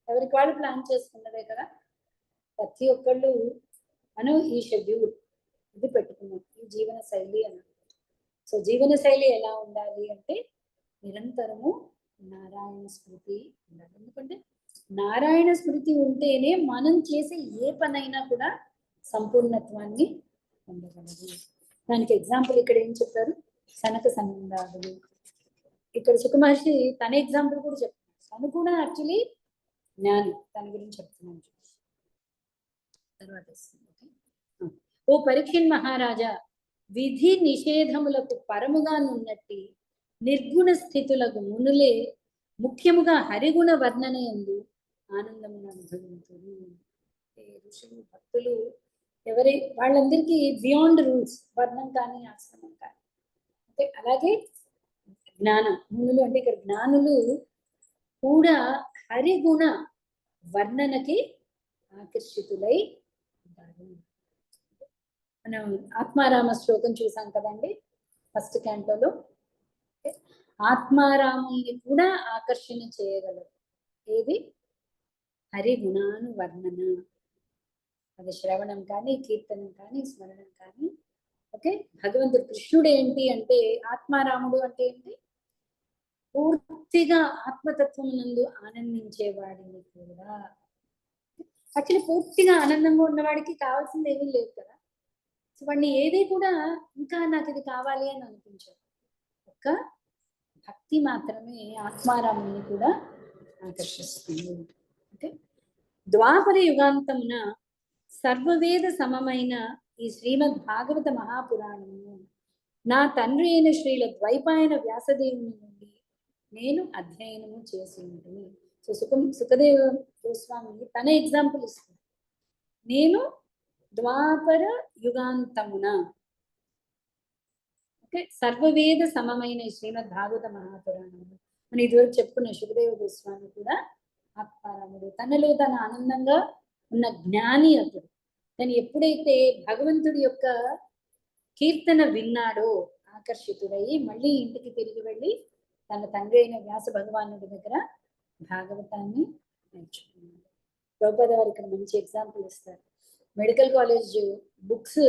ఎవరికి వాళ్ళు ప్లాన్ చేసుకున్నదే కదా. ప్రతి ఒక్కళ్ళు మనం ఈ షెడ్యూల్ ఇది పెట్టుకున్నాం, ఈ జీవన శైలి అని. సో జీవన శైలి ఎలా ఉండాలి అంటే నిరంతరము నారాయణ స్మృతి ఉండాలి. ఎందుకంటే నారాయణ స్మృతి ఉంటేనే మనం చేసే ఏ పనైనా కూడా సంపూర్ణత్వాన్ని పొందగలదు. దానికి ఎగ్జాంపుల్ ఇక్కడ ఏం చెప్పారు, సనక సనందాదులు. ఇక్కడ సుఖ మహర్షి తన ఎగ్జాంపుల్ కూడా చెప్తున్నారు. తను కూడా యాక్చువల్లీ జ్ఞాని, తన గురించి చెప్తున్నాను. తర్వాత ఓ పరీక్షణ్ మహారాజా, విధి నిషేధములకు పరముగా నున్నట్టి నిర్గుణ స్థితులకు మునులే ముఖ్యముగా హరిగుణ వర్ణన యందు ఆనందమును అనుభవించును. ఋషులు భక్తులు ఎవరి వాళ్ళందరికీ బియాండ్ రూల్స్, వర్ణం కానీ ఆశ్రమం కానీ. అంటే అలాగే జ్ఞానం, మునులు అంటే ఇక్కడ జ్ఞానులు కూడా హరిగుణ వర్ణనకి ఆకర్షితులై ఉంటారు. మనం ఆత్మారామ శ్లోకం చూసాం కదండి ఫస్ట్ క్యాంటోలో. ఆత్మారాముల్ని కూడా ఆకర్షణ చేయగలరు ఏది, హరిగుణాను వర్ణన. అది శ్రవణం కానీ, కీర్తనం కానీ, స్మరణం కానీ. ఓకే, భగవంతుడు కృష్ణుడు ఏంటి అంటే, ఆత్మారాముడు అంటే ఏంటి, పూర్తిగా ఆత్మతత్వం నందు ఆనందించేవాడిని కూడా. యాక్చువల్లీ పూర్తిగా ఆనందంగా ఉన్నవాడికి కావాల్సింది ఏమీ లేదు కదా. సో వాడిని ఏది కూడా ఇంకా నాకు ఇది కావాలి అని అనిపించదు. ఒక్క భక్తి మాత్రమే ఆత్మారాముని కూడా ఆకర్షిస్తుంది. ఓకే, ద్వాపర యుగాంతమున సర్వవేద సమమైన ఈ శ్రీమద్ భాగవత మహాపురాణము నా తండ్రి అయిన శ్రీల ద్వైపాయన వ్యాసదేవుని నుండి నేను అధ్యయనము చేసి ఉంటుంది. సో సుఖదేవ గోస్వామి తన ఎగ్జాంపుల్ ఇస్తుంది. నేను ద్వాపర యుగాంతమున, ఓకే, సర్వవేద సమమైన శ్రీమద్ భాగవత మహాపురాణము మనం ఇదివరకు చెప్పుకున్న సుఖదేవ గోస్వామి కూడా ఆత్మారాముడు, తనలో తన ఆనందంగా ఉన్న జ్ఞాని అతడు. తను ఎప్పుడైతే భగవంతుడి యొక్క కీర్తన విన్నాడో ఆకర్షితుడై మళ్ళీ ఇంటికి తిరిగి వెళ్ళి తన తండ్రి అయిన వ్యాస భగవానుడి దగ్గర భాగవతాన్ని నేర్చుకున్నాడు. ప్రభుపాద వారు ఇక్కడ మంచి ఎగ్జాంపుల్ ఇస్తారు. మెడికల్ కాలేజ్ బుక్స్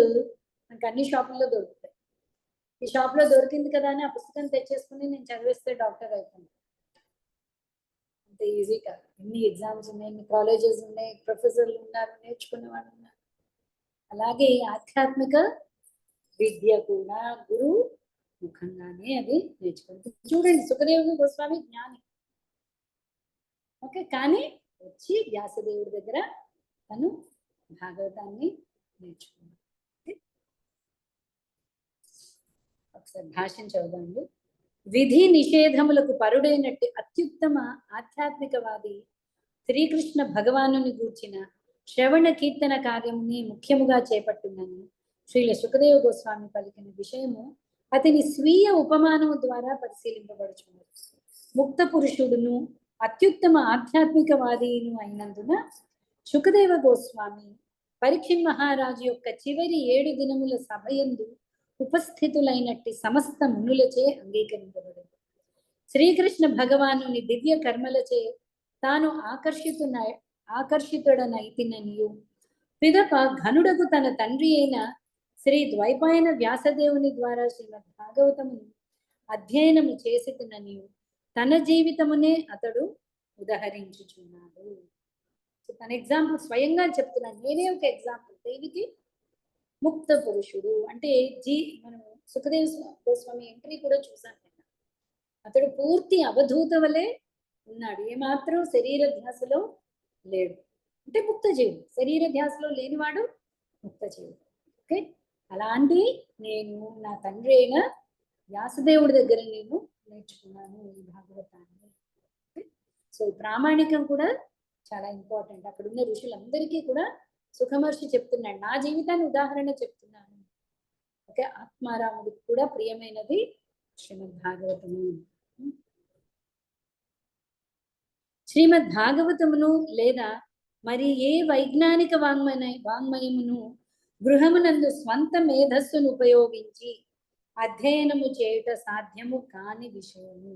మనకు అన్ని షాపుల్లో దొరుకుతాయి. ఈ షాప్లో దొరికింది కదా అని ఆ పుస్తకం తెచ్చేసుకుని నేను చదివేస్తే డాక్టర్ అయిపోయింది. అంత ఈజీ కాదు. ఎన్ని ఎగ్జామ్స్ ఉన్నాయి, ఎన్ని కాలేజెస్ ఉన్నాయి, ప్రొఫెసర్లు ఉన్నారు, నేర్చుకునే వాళ్ళు ఉన్నారు. అలాగే ఆధ్యాత్మిక విద్య కూడా గురువు ముఖంగానే అది నేర్చుకుంటుంది. చూడండి సుఖదేవ గోస్వామి జ్ఞాని, ఓకే, కానీ వచ్చి వ్యాసదేవుడి దగ్గర తను భాగవతాన్ని నేర్చుకున్నాడు. ఒకసారి భాష్యం చదువుదాండి. విధి నిషేధములకు పరుడైనట్టు అత్యుత్తమ ఆధ్యాత్మికవాది శ్రీకృష్ణ భగవానుని గూర్చిన శ్రవణ కీర్తన కార్యముని ముఖ్యముగా చేపట్టిందని శ్రీల సుఖదేవ గోస్వామి పలికిన విషయము అతని స్వీయ ఉపమానము ద్వారా పరిశీలింపబడుచున్నది. ముక్త పురుషుడును అత్యుత్తమ ఆధ్యాత్మికవాదిను అయినందున సుఖదేవ గోస్వామి పరీక్షణ్ మహారాజు యొక్క చివరి 7 దినముల సభయందు ఉపస్థితులైనట్టి సమస్త మునులచే అంగీకరింపబడింది. శ్రీకృష్ణ భగవానుని దివ్య కర్మలచే తాను ఆకర్షితుడనైతిననియు పిదప ఘనుడకు తన తండ్రి అయిన శ్రీ ద్వైపాయన వ్యాసదేవుని ద్వారా శ్రీమద్ భాగవతమును అధ్యయనము చేసిననియు తన జీవితమునే అతడు ఉదహరించుచున్నాడు. సో తన ఎగ్జాంపుల్ స్వయంగా చెప్తున్నాను. నేనే ఒక ఎగ్జాంపుల్. దేనికి? ముక్త పురుషుడు అంటే మనం సుఖదేవ గోస్వామి ఎంట్రీ కూడా చూసాం కదా. అతడు పూర్తి అవధూత వలె ఉన్నాడు, ఏమాత్రం శరీర ధ్యాసలో లేడు. అంటే ముక్త జీవుడు, శరీర ధ్యాసలో లేనివాడు ముక్త జీవుడు. ఓకే, అలాంటి నేను నా తండ్రి అయిన వ్యాసదేవుడి దగ్గర నేను నేర్చుకున్నాను ఈ భాగవతాన్ని. సో ఈ ప్రామాణికం కూడా చాలా ఇంపార్టెంట్. అక్కడ ఉన్న ఋషులందరికీ కూడా సుఖమహర్షి చెప్తున్నాడు, నా జీవితాన్ని ఉదాహరణ చెప్తున్నాను. ఓకే, ఆత్మారాముడికి కూడా ప్రియమైనది శ్రీమద్ భాగవతము. శ్రీమద్ భాగవతమును లేదా మరి ఏ వైజ్ఞానిక వాంగ్మయమును గృహమునందు స్వంత మేధస్సును ఉపయోగించి అధ్యయనము చేయుట సాధ్యము కాని విషయము.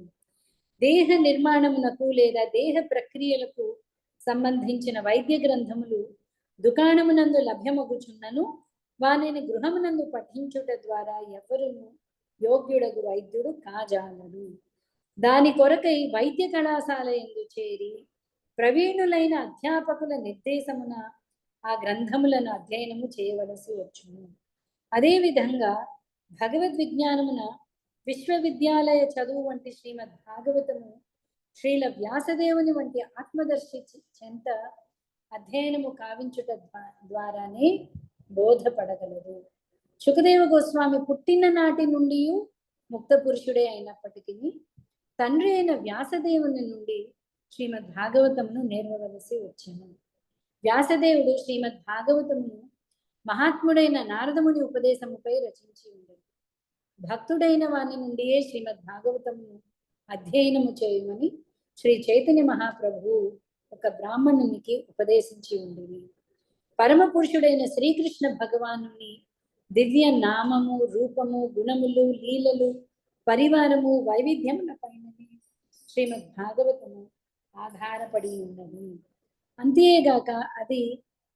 దేహ నిర్మాణమునకు లేదా దేహ ప్రక్రియలకు సంబంధించిన వైద్య గ్రంథములు దుకాణమునందు లభ్యమగుచున్నను వానిని గృహమునందు పఠించుట ద్వారా ఎవరును యోగ్యుడగు వైద్యుడు కాజాలడు. దాని కొరకై వైద్య కళాశాల యందు చేరి ప్రవీణులైన అధ్యాపకుల నిర్దేశమున ఆ గ్రంథములను అధ్యయనము చేయవలసి వచ్చును. అదేవిధంగా భగవద్విజ్ఞానమున విశ్వవిద్యాలయ చదువు వంటి శ్రీమద్ భాగవతము శ్రీల వ్యాసదేవుని వంటి ఆత్మదర్శి చెంత అధ్యయనము కావించుట ద్వారానే బోధపడగలదు. సుఖదేవ గోస్వామి పుట్టిన నాటి నుండి ముక్త పురుషుడే అయినప్పటికీ తండ్రి అయిన వ్యాసదేవుని నుండి శ్రీమద్ భాగవతమును నేర్వవలసి వచ్చెను. వ్యాసదేవుడు శ్రీమద్ భాగవతమును మహాత్ముడైన నారదముని ఉపదేశముపై రచించి ఉండేది. భక్తుడైన వాని నుండియే శ్రీమద్ భాగవతమును అధ్యయనము చేయమని శ్రీ చైతన్య మహాప్రభు ఒక బ్రాహ్మణునికి ఉపదేశించి ఉండేది. పరమ పురుషుడైన శ్రీకృష్ణ భగవానుని దివ్య నామము, రూపము, గుణములు, లీలలు, పరివారము, వైవిధ్యముల పైననే శ్రీమద్ భాగవతము ఆధారపడి ఉన్నది. అంతేగాక అది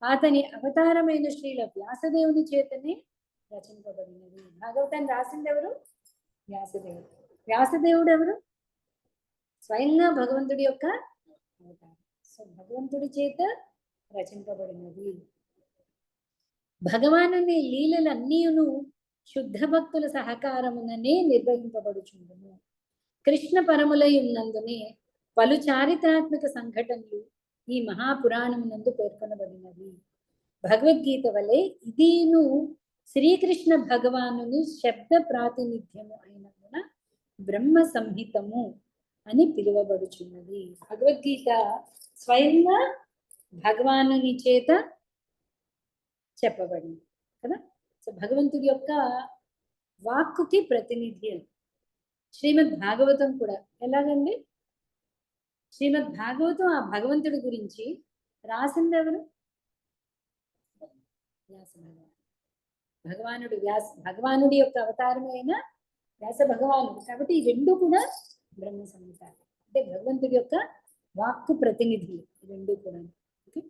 అతని అవతారమైన శ్రీల వ్యాసదేవుని చేతనే రచింపబడినది. భాగవతాన్ని రాసింది ఎవరు? వ్యాసదేవుడు. వ్యాసదేవుడు ఎవరు? స్వయంగా భగవంతుడి యొక్క అవతారం. సో భగవంతుడి చేత రచింపబడినది. భగవానుని లీలలన్నీయును శుద్ధ భక్తుల సహకారముననే నిర్వహింపబడుచుండును. కృష్ణ పరములై ఉన్నందునే పలు చారిత్రాత్మక సంఘటనలు ఈ మహాపురాణమునందు పేర్కొనబడినవి. భగవద్గీత వలె ఇదిను శ్రీకృష్ణ భగవానుని శబ్ద ప్రాతినిధ్యము అయినందున బ్రహ్మ సంహితము అని పిలువబడుచున్నది. భగవద్గీత స్వయంగా భగవానుని చేత చెప్పబడింది కదా. సో భగవంతుడి యొక్క వాక్కుకి ప్రతినిధి అని. శ్రీమద్ భాగవతం కూడా ఎలాగండి? శ్రీమద్ భాగవతం ఆ భగవంతుడి గురించి రాసింది ఎవరు? వ్యాస భగవానుడు. భగవానుడి యొక్క అవతారమైన వ్యాస భగవానుడు. కాబట్టి ఈ రెండు కూడా బ్రహ్మ సంహిత అంటే భగవంతుడి యొక్క వాక్కు ప్రతినిధి రెండు కూడా. ఓకే.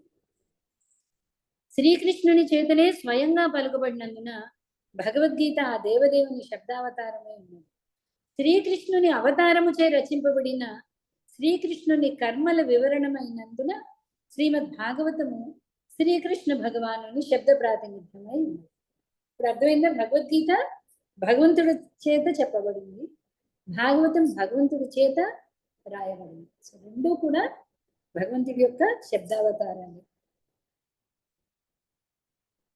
శ్రీకృష్ణుని చేతనే స్వయంగా పలుకబడినందున భగవద్గీత ఆ దేవదేవుని శబ్దావతారమే ఉన్నది. శ్రీకృష్ణుని అవతారము చే రచింపబడిన శ్రీకృష్ణుని కర్మల వివరణమైనందున శ్రీమద్ భాగవతము శ్రీకృష్ణ భగవానుని శబ్ద ప్రాతినిధ్యమై ఉంది. ఇప్పుడు అర్థమైందా? భగవద్గీత భగవంతుడి చేత చెప్పబడింది, భాగవతం భగవంతుడి చేత రాయబడింది. సో రెండూ కూడా భగవంతుడి యొక్క శబ్దావతారాలు.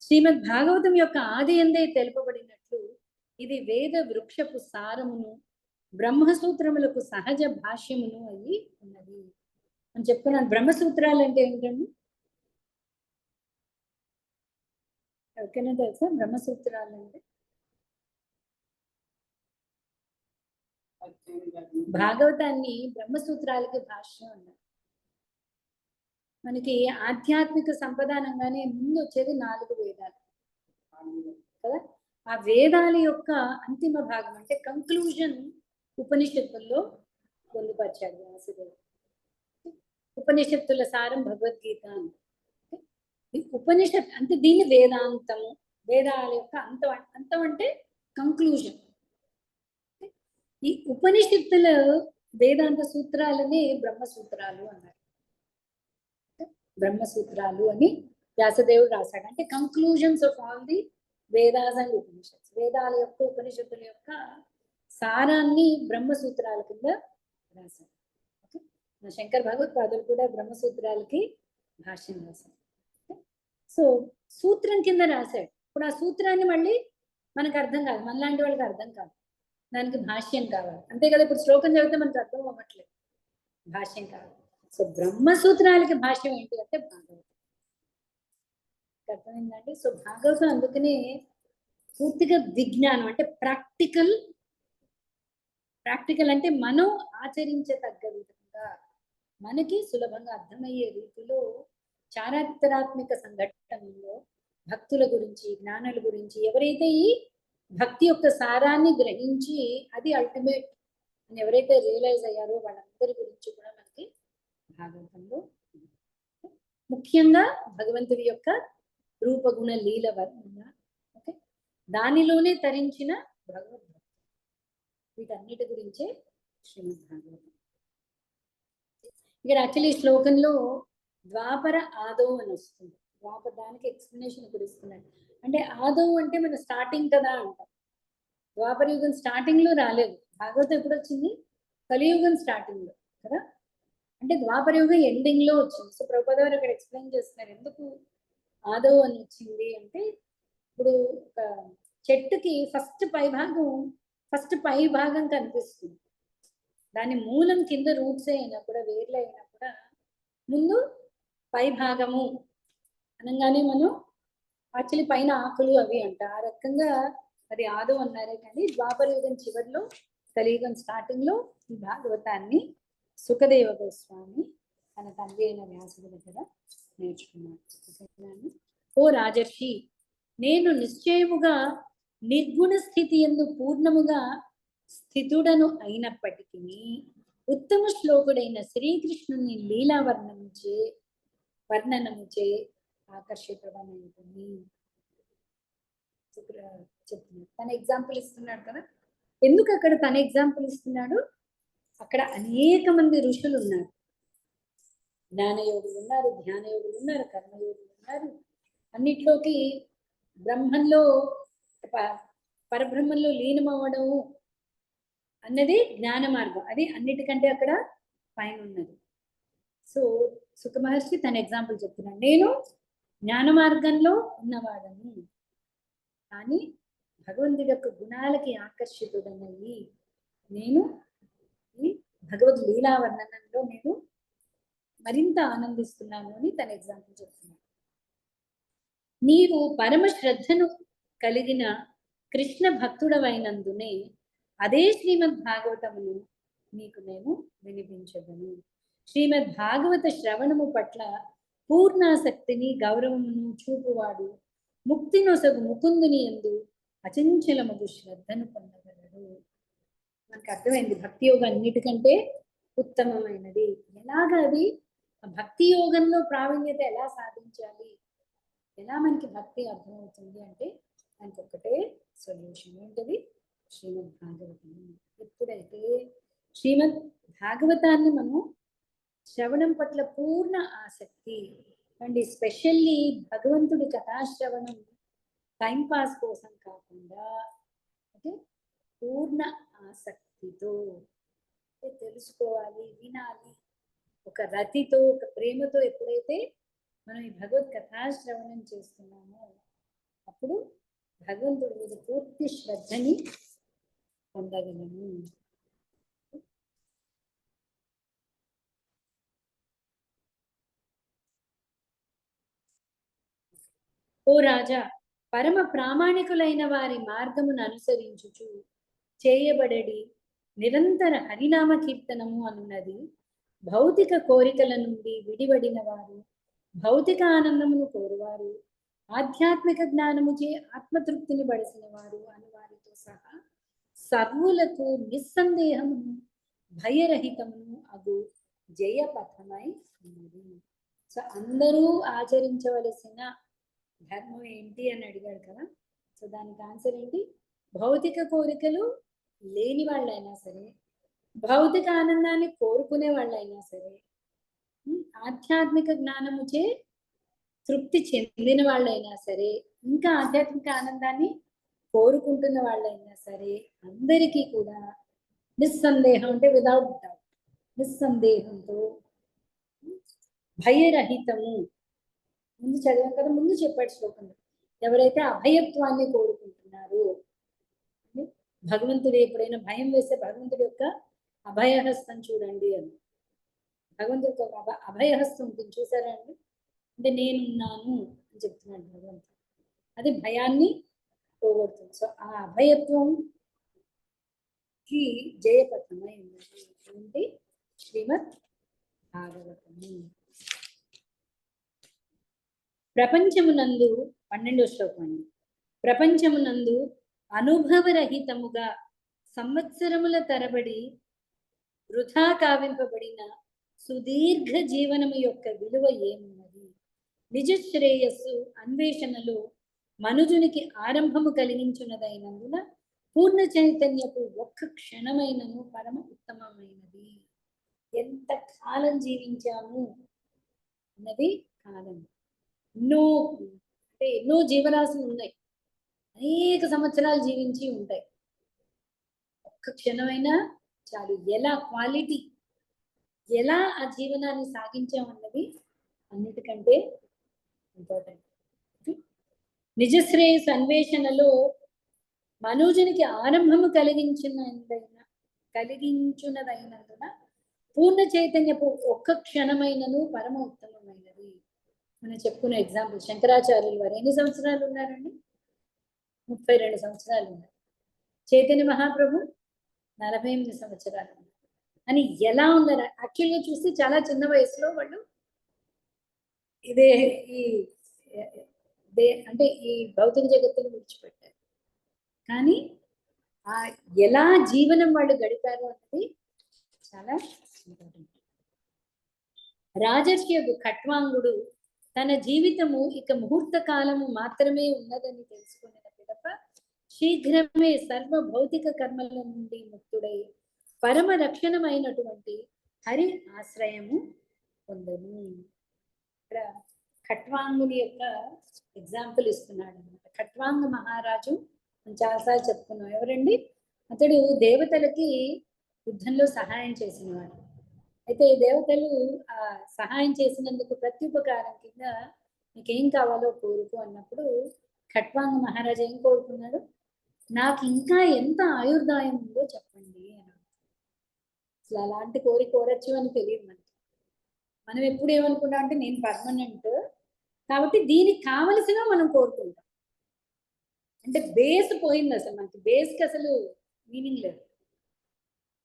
శ్రీమద్ భాగవతం యొక్క ఆది ఎందే తెలుపబడినట్లు ఇది వేద వృక్షపు సారమును బ్రహ్మసూత్రములకు సహజ భాష్యమును అయి ఉన్నది అని చెప్తున్నాను. బ్రహ్మసూత్రాలు అంటే ఏంటండి? ఎవరికైనా తెలుసా బ్రహ్మసూత్రాలు అంటే? భాగవతాన్ని బ్రహ్మసూత్రాలకి భాష్యం అన్నారు. మనకి ఆధ్యాత్మిక సంపదానంగానే ముందు వచ్చేది 4 వేదాలు కదా. ఆ వేదాల యొక్క అంతిమ భాగం అంటే కంక్లూజన్ ఉపనిషత్తుల్లో పొందుపరిచాడు వ్యాసదేవుడు. ఉపనిషత్తుల సారం భగవద్గీత. ఈ ఉపనిషత్ అంటే దీన్ని వేదాంతము, వేదాల యొక్క అంతం అంటే కంక్లూజన్. ఈ ఉపనిషత్తుల వేదాంత సూత్రాలనే బ్రహ్మసూత్రాలు అన్నారు. బ్రహ్మసూత్రాలు అని వ్యాసదేవుడు రాశాడు. అంటే conclusions of all the Vedas and Upanishads. వేదాల యొక్క ఉపనిషత్తుల యొక్క సారాన్ని బ్రహ్మసూత్రాల కింద రాశాడు. ఓకే. శంకర్ భగవత్పాదులు కూడా బ్రహ్మసూత్రాలకి భాష్యం రాశాడు. సో సూత్రం కింద రాశాడు. ఇప్పుడు ఆ సూత్రాన్ని మళ్ళీ మనకు అర్థం కాదు, మనలాంటి వాళ్ళకి అర్థం కాదు, దానికి భాష్యం కావాలి. అంతే కదా. ఇప్పుడు శ్లోకం చదివితే మనకు అర్థం అవ్వట్లేదు, భాష్యం కావాలి. సో బ్రహ్మసూత్రాలకి భాష్యం ఏంటి అంటే భాగవతం. అర్థమైందండి. సో భాగవతం అందుకనే పూర్తిగా విజ్ఞానం అంటే ప్రాక్టికల్ అంటే మనం ఆచరించదగ్గ విధంగా మనకి సులభంగా అర్థమయ్యే రీతిలో చారిత్రాత్మక సంఘటనలో భక్తుల గురించి, జ్ఞానుల గురించి, ఎవరైతే ఈ భక్తి యొక్క సారాన్ని గ్రహించి అది అల్టిమేట్ అని ఎవరైతే రియలైజ్ అయ్యారో వాళ్ళందరి గురించి కూడా మనకి భాగవతంలో ముఖ్యంగా భగవంతుడి యొక్క రూపగుణ లీల వర్ణన, ఓకే, దానిలోనే తరించిన భగవద్భక్తి, వీటన్నిటి గురించే శ్రీమద్ భాగవతం. ఇక్కడ యాక్చువల్లీ ఈ శ్లోకంలో ద్వాపర ఆదౌ అని వస్తుంది. ద్వాపర దానికి ఎక్స్ప్లెనేషన్ ఇక్కడ ఇస్తున్నాడు. అంటే ఆదౌ అంటే మన స్టార్టింగ్ కదా అంటాం. ద్వాపర యుగం స్టార్టింగ్ లో రాలేదు. భాగవతం ఎప్పుడు వచ్చింది? కలియుగం స్టార్టింగ్ లో కదా. అంటే ద్వాపర యుగం ఎండింగ్ లో వచ్చింది. సో ప్రభుపాద గారు అక్కడ ఎక్స్ప్లెయిన్ చేస్తున్నారు ఎందుకు ఆదౌ అని వచ్చింది అంటే, ఇప్పుడు ఒక చెట్టుకి ఫస్ట్ పై భాగం కనిపిస్తుంది. దాని మూలం కింద రూట్స్ అయినా కూడా, వేర్లు అయినా కూడా ముందు పై భాగము అనగానే మనం యాక్చువల్లీ పైన ఆకులు అవి అంట. ఆ రకంగా అది ఆదౌ అన్నారే కానీ ద్వాపర యుగం చివరిలో, కలియుగం స్టార్టింగ్ లో ఈ భాగవతాన్ని సుఖదేవ గోస్వామి తన తండ్రి అయిన వ్యాసుడి దగ్గర నేర్చుకున్నాడు. ఓ రాజర్షి, నేను నిశ్చయముగా నిర్గుణ స్థితి యందు పూర్ణముగా స్థితుడను అయినప్పటికీ ఉత్తమ శ్లోకుడైన శ్రీకృష్ణుని లీలా వర్ణనముచే ఆకర్షితుడమైంది చెప్తున్నాడు. తన ఎగ్జాంపుల్ ఇస్తున్నాడు కదా. ఎందుకు అక్కడ తన ఎగ్జాంపుల్ ఇస్తున్నాడు? అక్కడ అనేక మంది ఋషులు ఉన్నారు. జ్ఞానయోగులు ఉన్నారు, ధ్యానయోగులు ఉన్నారు, కర్మయోగులు ఉన్నారు. అన్నిట్లోకి బ్రహ్మంలో పరబ్రహ్మంలో లీనమవ్వడము అన్నది జ్ఞాన మార్గం. అది అన్నిటికంటే అక్కడ పైన ఉన్నది. సో సుఖ మహర్షి తన ఎగ్జాంపుల్ చెప్తున్నాడు. నేను జ్ఞాన మార్గంలో ఉన్నవాడను, కానీ భగవంతుడి యొక్క గుణాలకి ఆకర్షితుడనయ్యి నేను ఈ భగవద్ లీలా వర్ణనంలో నేను మరింత ఆనందిస్తున్నాను అని తన ఎగ్జాంపుల్ చెప్తున్నాడు. నీవు పరమ శ్రద్ధను కలిగిన కృష్ణ భక్తుడవైనందునే అదే శ్రీమద్ భాగవతమును నీకు నేను వినిపించదను. శ్రీమద్ భాగవత శ్రవణము పట్ల పూర్ణాసక్తిని గౌరవమును చూపువాడు ముక్తి నొసగు ముకుందుని యందు అచంచలమగు శ్రద్ధను పొందగలడు. మనకు అర్థమైంది భక్తి యోగం అన్నిటికంటే ఉత్తమమైనది. ఎలాగా అది భక్తి యోగంలో ప్రావీణ్యత ఎలా సాధించాలి, ఎలా మనకి భక్తి అర్థమవుతుంది అంటే దానికి ఒక్కటే సొల్యూషన్. ఏంటది? శ్రీమద్ భాగవతం. ఎప్పుడైతే శ్రీమద్ భాగవతాన్ని మనం శ్రవణం పట్ల పూర్ణ ఆసక్తి అండ్ స్పెషల్లీ భగవంతుడి కథాశ్రవణం టైం పాస్ కోసం కాకుండా అంటే పూర్ణ ఆసక్తితో తెలుసుకోవాలి, వినాలి, ఒక రతితో, ఒక ప్రేమతో ఎప్పుడైతే మనం ఈ భగవత్ కథాశ్రవణం చేస్తున్నామో అప్పుడు భగవంతుడి మీద పూర్తి శ్రద్ధని పొందగలము. ఓ రాజా, పరమ ప్రామాణికులైన వారి మార్గమును అనుసరించుచు చేయబడడి నిరంతర హరినామ కీర్తనము అన్నది భౌతిక కోరికల నుండి విడివడిన వారు, భౌతిక ఆనందమును కోరువారు, ఆధ్యాత్మిక జ్ఞానముచే ఆత్మతృప్తిని బడిసిన వారు అని వారితో సహా సర్వులకు నిస్సందేహమును భయరహితమును అగు జయపథమై ఉన్నది. సో అందరూ ఆచరించవలసిన ధర్మం ఏంటి అని అడిగాడు కదా. సో దానికి ఆన్సర్ ఏంటి? భౌతిక కోరికలు లేని వాళ్ళైనా సరే, భౌతిక ఆనందాన్ని కోరుకునే వాళ్ళైనా సరే, ఆధ్యాత్మిక జ్ఞానముచే తృప్తి చెందిన వాళ్ళైనా సరే, ఇంకా ఆధ్యాత్మిక ఆనందాన్ని కోరుకుంటున్న వాళ్ళైనా సరే, అందరికీ కూడా నిస్సందేహం అంటే విదౌట్ డౌట్, నిస్సందేహంతో భయరహితము. ముందు చదివాం కదా, ముందు చెప్పాడు శ్లోకంలో ఎవరైతే అభయత్వాన్ని కోరుకుంటున్నారో, భగవంతుడు ఎప్పుడైనా భయం వేస్తే భగవంతుడి యొక్క అభయహస్తం చూడండి అని. భగవంతుడి యొక్క అభయహస్తం ఉంటుంది చూసారా అండి, అంటే నేనున్నాను అని చెప్తున్నాడు భగవంతుడు. అది భయాన్ని పోగొడుతుంది. సో ఆ అభయత్వంకి జయపథమై ఉన్నది ఏంటి? శ్రీమద్ భాగవతము. ప్రపంచమునందు 12వ శ్లోకం అండి. ప్రపంచమునందు అనుభవరహితముగా సంవత్సరముల తరబడి వృధా కావింపబడిన సుదీర్ఘ జీవనము యొక్క విలువ ఏమున్నది? నిజ శ్రేయస్సు అన్వేషణలో మనుజునికి ఆరంభము కలిగించున్నదైనందున పూర్ణ చైతన్యపు ఒక్క క్షణమైనను పరమ ఉత్తమమైనది. ఎంత కాలం జీవించాము అన్నది కాదండి. ఎన్నో జీవరాశులు ఉన్నాయి, అనేక సంవత్సరాలు జీవించి ఉంటాయి. ఒక్క క్షణమైనా చాలు. ఎలా క్వాలిటీ, ఎలా ఆ జీవనాన్ని సాగించామన్నది అన్నిటికంటే ఇంపార్టెంట్. నిజ శ్రేయస్ అన్వేషణలో మనోజునికి ఆరంభము కలిగించున్నదైనందున పూర్ణ చైతన్యపు ఒక్క క్షణమైనను పరమ ఉత్తమమైనది. మనం చెప్పుకున్న ఎగ్జాంపుల్ శంకరాచార్యులు వారు ఎన్ని సంవత్సరాలు ఉన్నారండి? 32 సంవత్సరాలు ఉన్నారు. చైతన్య మహాప్రభు 48 సంవత్సరాలు ఉన్నారు. అని ఎలా ఉన్నారు? యాక్చువల్గా చూస్తే చాలా చిన్న వయసులో వాళ్ళు అంటే ఈ భౌతిక జగత్తును విడిచిపెట్టారు. కానీ ఎలా జీవనం వాళ్ళు గడిపారు అన్నది చాలా ఇంపార్టెంట్. రాజర్షి ఖట్వాంగుడు తన జీవితము ఇక ముహూర్త కాలము మాత్రమే ఉన్నదని తెలుసుకున్న పిదప శీఘ్రమే సర్వ భౌతిక కర్మల నుండి ముక్తుడై పరమ రక్షణమైనటువంటి హరి ఆశ్రయము పొందను. ఇక్కడ ఖట్వాంగుని యొక్క ఎగ్జాంపుల్ ఇస్తున్నాడు అనమాట. ఖట్వాంగ మహారాజు మనం చాలాసార్లు చెప్పుకున్నాం. ఎవరండి? అతడు దేవతలకి యుద్ధంలో సహాయం చేసినవాడు. అయితే దేవతలు ఆ సహాయం చేసినందుకు ప్రత్యుపకారం కింద నీకేం కావాలో కోరుకు అన్నప్పుడు ఖట్వాంగ మహారాజు ఏం కోరుకున్నాడు? నాకు ఇంకా ఎంత ఆయుర్దాయం ఉందో చెప్పండి అని. అసలు అలాంటి కోరచ్చు అని తెలియదు మనకి. మనం ఎప్పుడు ఏమనుకున్నాం అంటే నేను పర్మనెంట్ కాబట్టి దీనికి కావలసిన మనం కోరుకుంటాం. అంటే బేస్ పోయింది, అసలు మనకి బేస్కి అసలు మీనింగ్ లేదు.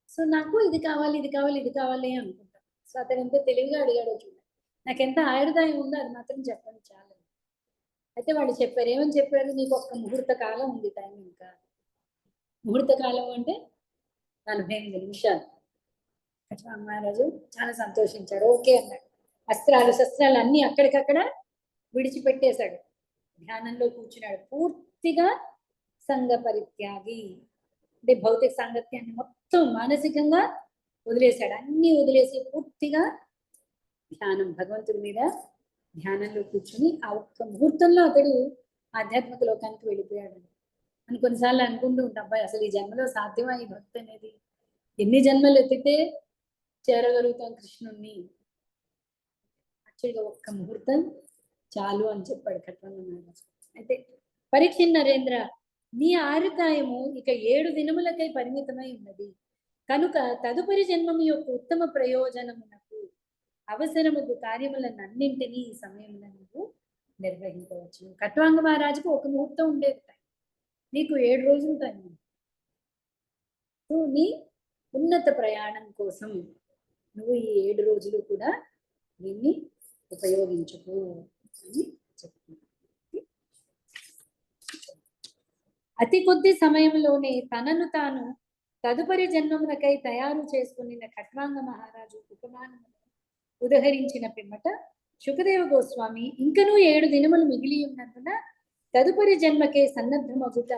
సో నాకు ఇది కావాలి, ఇది కావాలి, ఇది కావాలి అనుకుంటాం. సో అతను ఎంత తెలివిగా అడిగాడో చూడండి. నాకు ఎంత ఆయుర్దాయం ఉందో అది మాత్రం చెప్పండి చాలు. అయితే వాళ్ళు చెప్పారు, ఏమని చెప్పారు? నీకు ఒక్క ముహూర్త కాలం ఉంది టైం. ఇంకా ముహూర్త కాలం అంటే 48 నిమిషాలు. మహారాజు చాలా సంతోషించాడు. ఓకే అన్నాడు. అస్త్రాలు శస్త్రాలు అన్నీ అక్కడికక్కడ విడిచిపెట్టేశాడు. ధ్యానంలో కూర్చున్నాడు. పూర్తిగా సంఘ పరిత్యాగి, అంటే భౌతిక సాంగత్యాన్ని మొత్తం మానసికంగా వదిలేశాడు. అన్ని వదిలేసి పూర్తిగా ధ్యానం, భగవంతుడి మీద ధ్యానంలో కూర్చుని ఆ ఒక్క ముహూర్తంలో అతడు ఆధ్యాత్మిక లోకానికి వెళ్ళిపోయాడు అని కొన్నిసార్లు అనుకుంటూ ఉంటాం. అబ్బాయి అసలు ఈ జన్మలో సాధ్యమా ఈ భక్తి అనేది? ఎన్ని జన్మలు ఎత్తితే చేరగలుగుతాం కృష్ణుణ్ణి? యాక్చువల్గా ఒక్క ముహూర్తం చాలు అని చెప్పాడు ఖట్వాంగ మహారాజు. అయితే పరీక్ష నరేంద్ర, నీ ఆయుర్దాయము ఇక 7 దినములకై పరిమితమై ఉన్నది కనుక తదుపరి జన్మము యొక్క ఉత్తమ ప్రయోజనమునకు అవసరము కార్యములన్నింటినీ ఈ సమయంలో నువ్వు నిర్వహించవచ్చు. ఖట్వాంగ మహారాజుకు ఒక ముహూర్తం ఉండేది టైం, నీకు 7 రోజులు టైం. నువ్వు నీ ఉన్నత ప్రయాణం కోసం నువ్వు ఈ 7 రోజులు కూడా దీన్ని ఉపయోగించుకో అని చెప్తున్నాను. అతి కొద్ది సమయంలోనే తనను తాను తదుపరి జన్మమునకై తయారు చేసుకున్న ఖట్వాంగ మహారాజు ఉపమానము ఉదహరించిన పిమ్మట శుకదేవ గోస్వామి ఇంకనూ 7 దినములు మిగిలి ఉన్నందున తదుపరి జన్మకే సన్నద్ధమగుట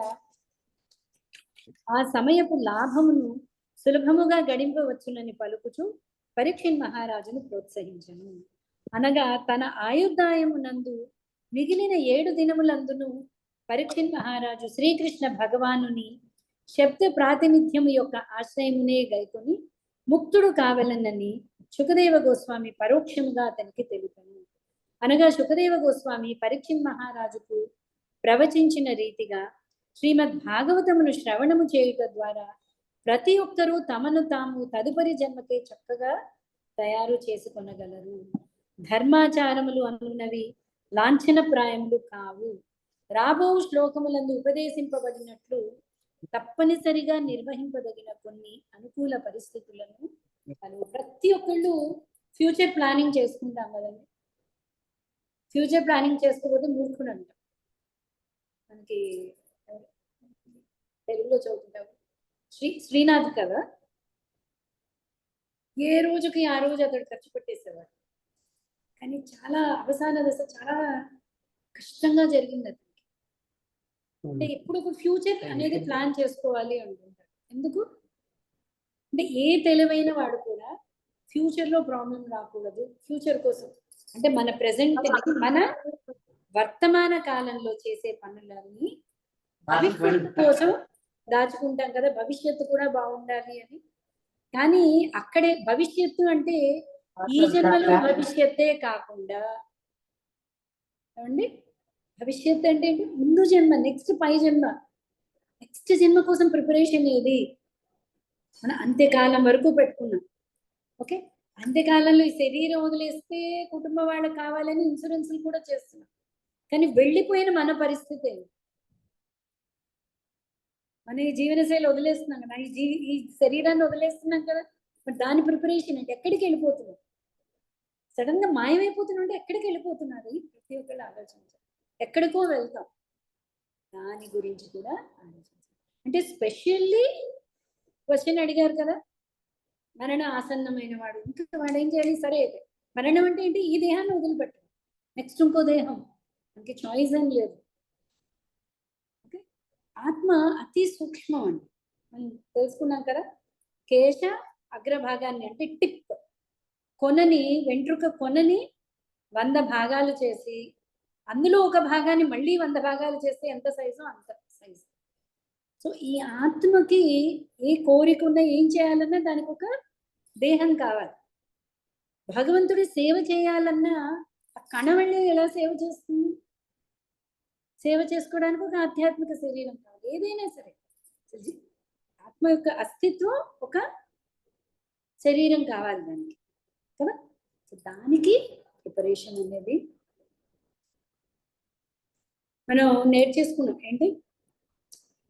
ఆ సమయపు లాభమును సులభముగా గడింపవచ్చునని పలుకుచు పరీక్షిత్ మహారాజును ప్రోత్సహించను. అనగా తన ఆయుర్దాయమునందు మిగిలిన 7 దినములందును పరీక్షిత్ మహారాజు శ్రీకృష్ణ భగవానుని శబ్ద ప్రాతినిధ్యము యొక్క ఆశ్రయమునే గైకొని ముక్తుడు కావాలనని శుకదేవ గోస్వామి పరోక్షముగా అతనికి తెలిపాను. అనగా శుకదేవ గోస్వామి పరీక్షిత్ మహారాజుకు ప్రవచించిన రీతిగా శ్రీమద్ భాగవతమును శ్రవణము చేయుట ద్వారా ప్రతి ఒక్కరూ తమను తాము తదుపరి జన్మకే చక్కగా తయారు చేసుకొనగలరు. ధర్మాచారములు అనున్నవి లాంఛనప్రాయములు కావు. రాబో శ్లోకములందు ఉపదేశింపబడినట్లు తప్పనిసరిగా నిర్వహింపదగిన కొన్ని అనుకూల పరిస్థితులను ప్రతి ఒక్కళ్ళు ఫ్యూచర్ ప్లానింగ్ చేసుకుంటాం కదండి. ఫ్యూచర్ ప్లానింగ్ చేసుకోకపోతే మూర్ఖుడు అంట. మనకి తెలుగులో చదువుకుంటాము శ్రీనాథ్ కదా, ఏ రోజుకి ఆ రోజు అతడు ఖర్చు పెట్టేసేవాడు. కానీ చాలా అవసాన దశ చాలా కష్టంగా జరిగింది అతనికి. అంటే ఎప్పుడు ఒక ఫ్యూచర్ అనేది ప్లాన్ చేసుకోవాలి అనుకుంటాడు. ఎందుకు అంటే ఏ తెలివైన వాడు కూడా ఫ్యూచర్ లో ప్రాబ్లం రాకూడదు, ఫ్యూచర్ కోసం అంటే మన ప్రెసెంట్ మన వర్తమాన కాలంలో చేసే పనులన్నీ భవిష్యత్తు కోసం దాచుకుంటాం కదా, భవిష్యత్తు కూడా బాగుండాలి అని. కానీ అక్కడే భవిష్యత్తు అంటే ఈ జన్మలో భవిష్యత్తే కాకుండా ఏమండి, భవిష్యత్తు అంటే ఏంటి, ముందు జన్మ, నెక్స్ట్ పై జన్మ, నెక్స్ట్ జన్మ కోసం ప్రిపరేషన్ ఏది మనం అంత్యకాలం వరకు పెట్టుకున్నాం. ఓకే, అంత్యకాలంలో ఈ శరీరం వదిలేస్తే కుటుంబ వాళ్ళకి కావాలని ఇన్సూరెన్స్లు కూడా చేస్తున్నాం. కానీ వెళ్ళిపోయిన మన పరిస్థితి ఏంటి, మన ఈ జీవనశైలి వదిలేస్తున్నాం కదా, ఈ శరీరాన్ని వదిలేస్తున్నాం కదా, మరి దాని ప్రిపరేషన్ అంటే ఎక్కడికి వెళ్ళిపోతున్నాం, సడన్ గా మాయమైపోతున్నాం అంటే ఎక్కడికి వెళ్ళిపోతున్నది ప్రతి ఒక్కళ్ళు ఆలోచించాలి. ఎక్కడికో వెళ్తాం, దాని గురించి కూడా ఆలోచించాలి. అంటే స్పెషల్లీ క్వశ్చన్ అడిగారు కదా, మరణ ఆసన్నమైన వాడు, ఇంకా వాడు ఏం చేయాలి, సరే అయితే మరణం అంటే ఏంటి, ఈ దేహాన్ని వదిలిపెట్టడం, నెక్స్ట్ ఇంకో దేహం, మనకి చాయిస్ ఏం లేదు. ఓకే, ఆత్మ అతి సూక్ష్మం అండి, మనం తెలుసుకున్నాం కదా. కేశ అగ్రభాగాన్ని అంటే టిప్ కొనని, వెంట్రుక కొనని 100 భాగాలు చేసి అందులో ఒక భాగాన్ని మళ్ళీ 100 భాగాలు చేస్తే ఎంత సైజు అంత సైజు. సో ఈ ఆత్మకి ఏ కోరిక ఉన్నా ఏం చేయాలన్నా దానికి ఒక దేహం కావాలి. భగవంతుడి సేవ చేయాలన్నా ఆ కణవళ్ళి ఎలా సేవ చేస్తుంది, సేవ చేసుకోవడానికి ఒక ఆధ్యాత్మిక శరీరం కావాలి. ఏదైనా సరే ఆత్మ యొక్క అస్తిత్వం ఒక శరీరం కావాలి దానికి కదా. సో దానికి ప్రిపరేషన్ అనేది మనం నేర్చేసుకున్నాం. ఏంటి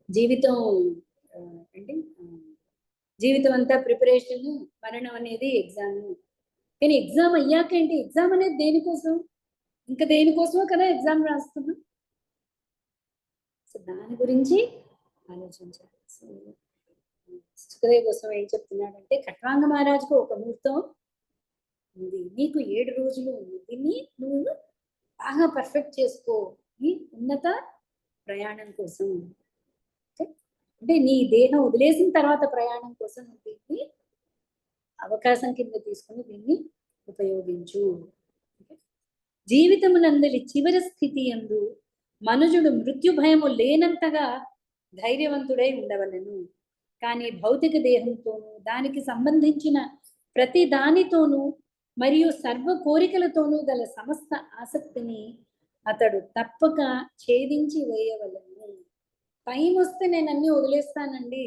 జీవితం ఏంటి, జీవితం అంతా ప్రిపరేషన్, మరణం అనేది ఎగ్జామ్. కానీ ఎగ్జామ్ అయ్యాక ఏంటి, ఎగ్జామ్ అనేది దేనికోసం, ఇంకా దేనికోసమో కదా ఎగ్జామ్ రాస్తున్నాం. సో దాని గురించి ఆలోచించాలి. సో సుఖదేవ్ కోసం ఏం చెప్తున్నాడంటే, ఖట్వాంగ మహారాజుకు ఒక ముహూర్తం ఉంది, నీకు 7 రోజులు ఉంది, దీన్ని నువ్వు బాగా పర్ఫెక్ట్ చేసుకో ఈ ఉన్నత ప్రయాణం కోసం. అంటే నీ దేహం వదిలేసిన తర్వాత ప్రయాణం కోసం దీన్ని అవకాశం కింద తీసుకుని దీన్ని ఉపయోగించు. జీవితమునందలి చివరి స్థితి యందు మనుజుడు మృత్యు భయము లేనంతగా ధైర్యవంతుడై ఉండవలెను. కానీ భౌతిక దేహంతోనూ దానికి సంబంధించిన ప్రతి దానితోనూ మరియు సర్వ కోరికలతోనూ గల సమస్త ఆసక్తిని అతడు తప్పక ఛేదించి వేయవలెను. టైం వస్తే నేను అన్ని వదిలేస్తానండి,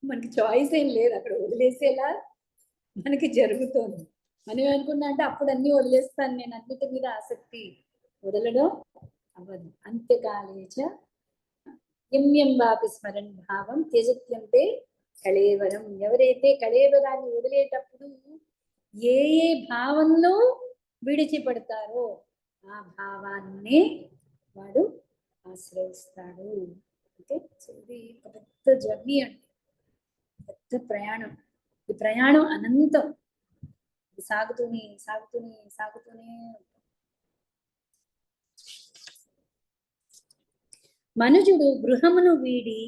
మనకి చాయిస్ ఏం లేదు, అక్కడ వదిలేసేలా మనకి జరుగుతుంది. మనం ఏమనుకున్నా అంటే అప్పుడు అన్ని వదిలేస్తాను నేను, అన్నిటి మీద ఆసక్తి వదలడం అవ్వదు. అంత్యకాలేచ యమ్యం వాపి స్మరణ భావం త్యజత్యంతే కళేవరం. ఎవరైతే కళేవరాన్ని వదిలేటప్పుడు ఏ ఏ భావంలో విడిచిపడతారో ఆ భావాన్నే వాడు ఆశ్రయిస్తాడు. ఓకే, సో ఇది ఒక పెద్ద జర్నీ అండి, పెద్ద ప్రయాణం. ఈ ప్రయాణం అనంతం, సాగుతూనే సాగుతూనే సాగుతూనే. మనుజుడు గృహమును వీడి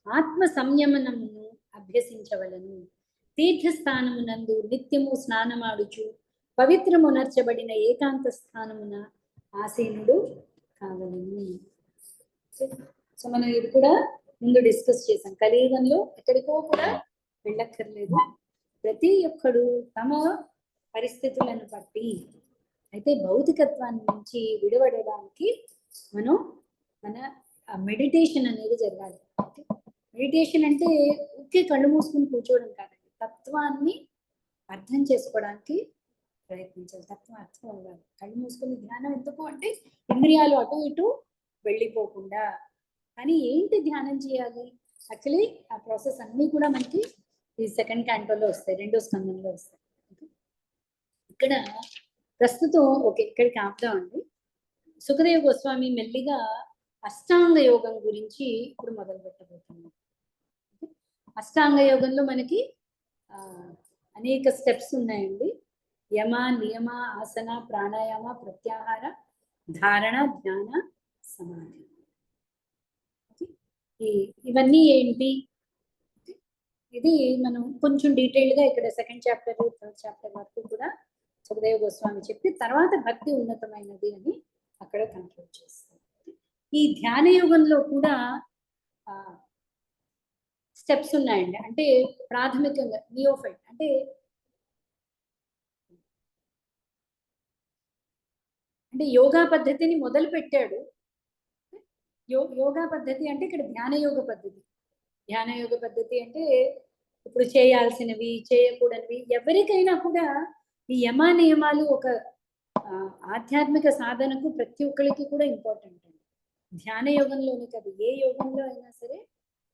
ఆత్మ సంయమనమును అభ్యసించవలను. తీర్థస్థానమునందు నిత్యము స్నానమాడుచు పవిత్రమునర్చబడిన ఏకాంత స్థానమున ఆసీనుడు కావలను. సో మనం ఇది కూడా ముందు డిస్కస్ చేసాం. కలియుగంలో ఎక్కడికో కూడా వెళ్ళక్కర్లేదు, ప్రతి ఒక్కడు తమ పరిస్థితులను బట్టి అయితే భౌతికత్వాన్ని నుంచి విడవడడానికి మనం మన మెడిటేషన్ అనేది జరగాలి. మెడిటేషన్ అంటే ఊరికే కళ్ళు మూసుకుని కూర్చోవడం కాదండి, తత్వాన్ని అర్థం చేసుకోవడానికి ప్రయత్నించాలి. తత్వం అర్థం అవ్వాలి. కళ్ళు మూసుకుని ధ్యానం ఎందుకు అంటే ఇంద్రియాలు అటు ఇటు వెళ్ళిపోకుండా. కానీ ఏంటి ధ్యానం చేయాలి, యాక్చువల్లీ ఆ ప్రాసెస్ అన్నీ కూడా మనకి ఈ 2nd క్యాంటోలో వస్తాయి, 2వ స్కందంలో వస్తాయి. ఇక్కడ ప్రస్తుతం ఓకే ఇక్కడికి ఆపుదామండి. సుఖదేవ్ గోస్వామి మెల్లిగా అష్టాంగ యోగం గురించి ఇప్పుడు మొదలు పెట్టబోతున్నాం. అష్టాంగ యోగంలో మనకి అనేక స్టెప్స్ ఉన్నాయండి. యమ, నియమ, ఆసన, ప్రాణాయామ, ప్రత్యాహార, ధారణ, ధ్యాన, సమాధి. ఇవన్నీ ఏంటి, ఇది మనం కొంచెం డీటెయిల్గా ఇక్కడ సెకండ్ చాప్టర్ థర్డ్ చాప్టర్ వరకు కూడా సుఖదేవ గోస్వామి చెప్పి తర్వాత భక్తి ఉన్నతమైనది అని అక్కడ కంక్లూడ్ చేస్తారు. ఈ ధ్యాన యోగంలో కూడా స్టెప్స్ ఉన్నాయండి. అంటే ప్రాథమికంగా నియోఫైట్ అంటే యోగా పద్ధతిని మొదలు పెట్టాడు. యోగా పద్ధతి అంటే ఇక్కడ ధ్యాన యోగ పద్ధతి. ధ్యాన యోగ పద్ధతి అంటే ఇప్పుడు చేయాల్సినవి, చేయకూడనివి, ఎవరికైనా కూడా ఈ యమ నియమాలు ఒక ఆధ్యాత్మిక సాధనకు ప్రతి ఒక్కరికి కూడా ఇంపార్టెంట్ అండి. ధ్యాన యోగంలోనే కాదు, ఏ యోగంలో అయినా సరే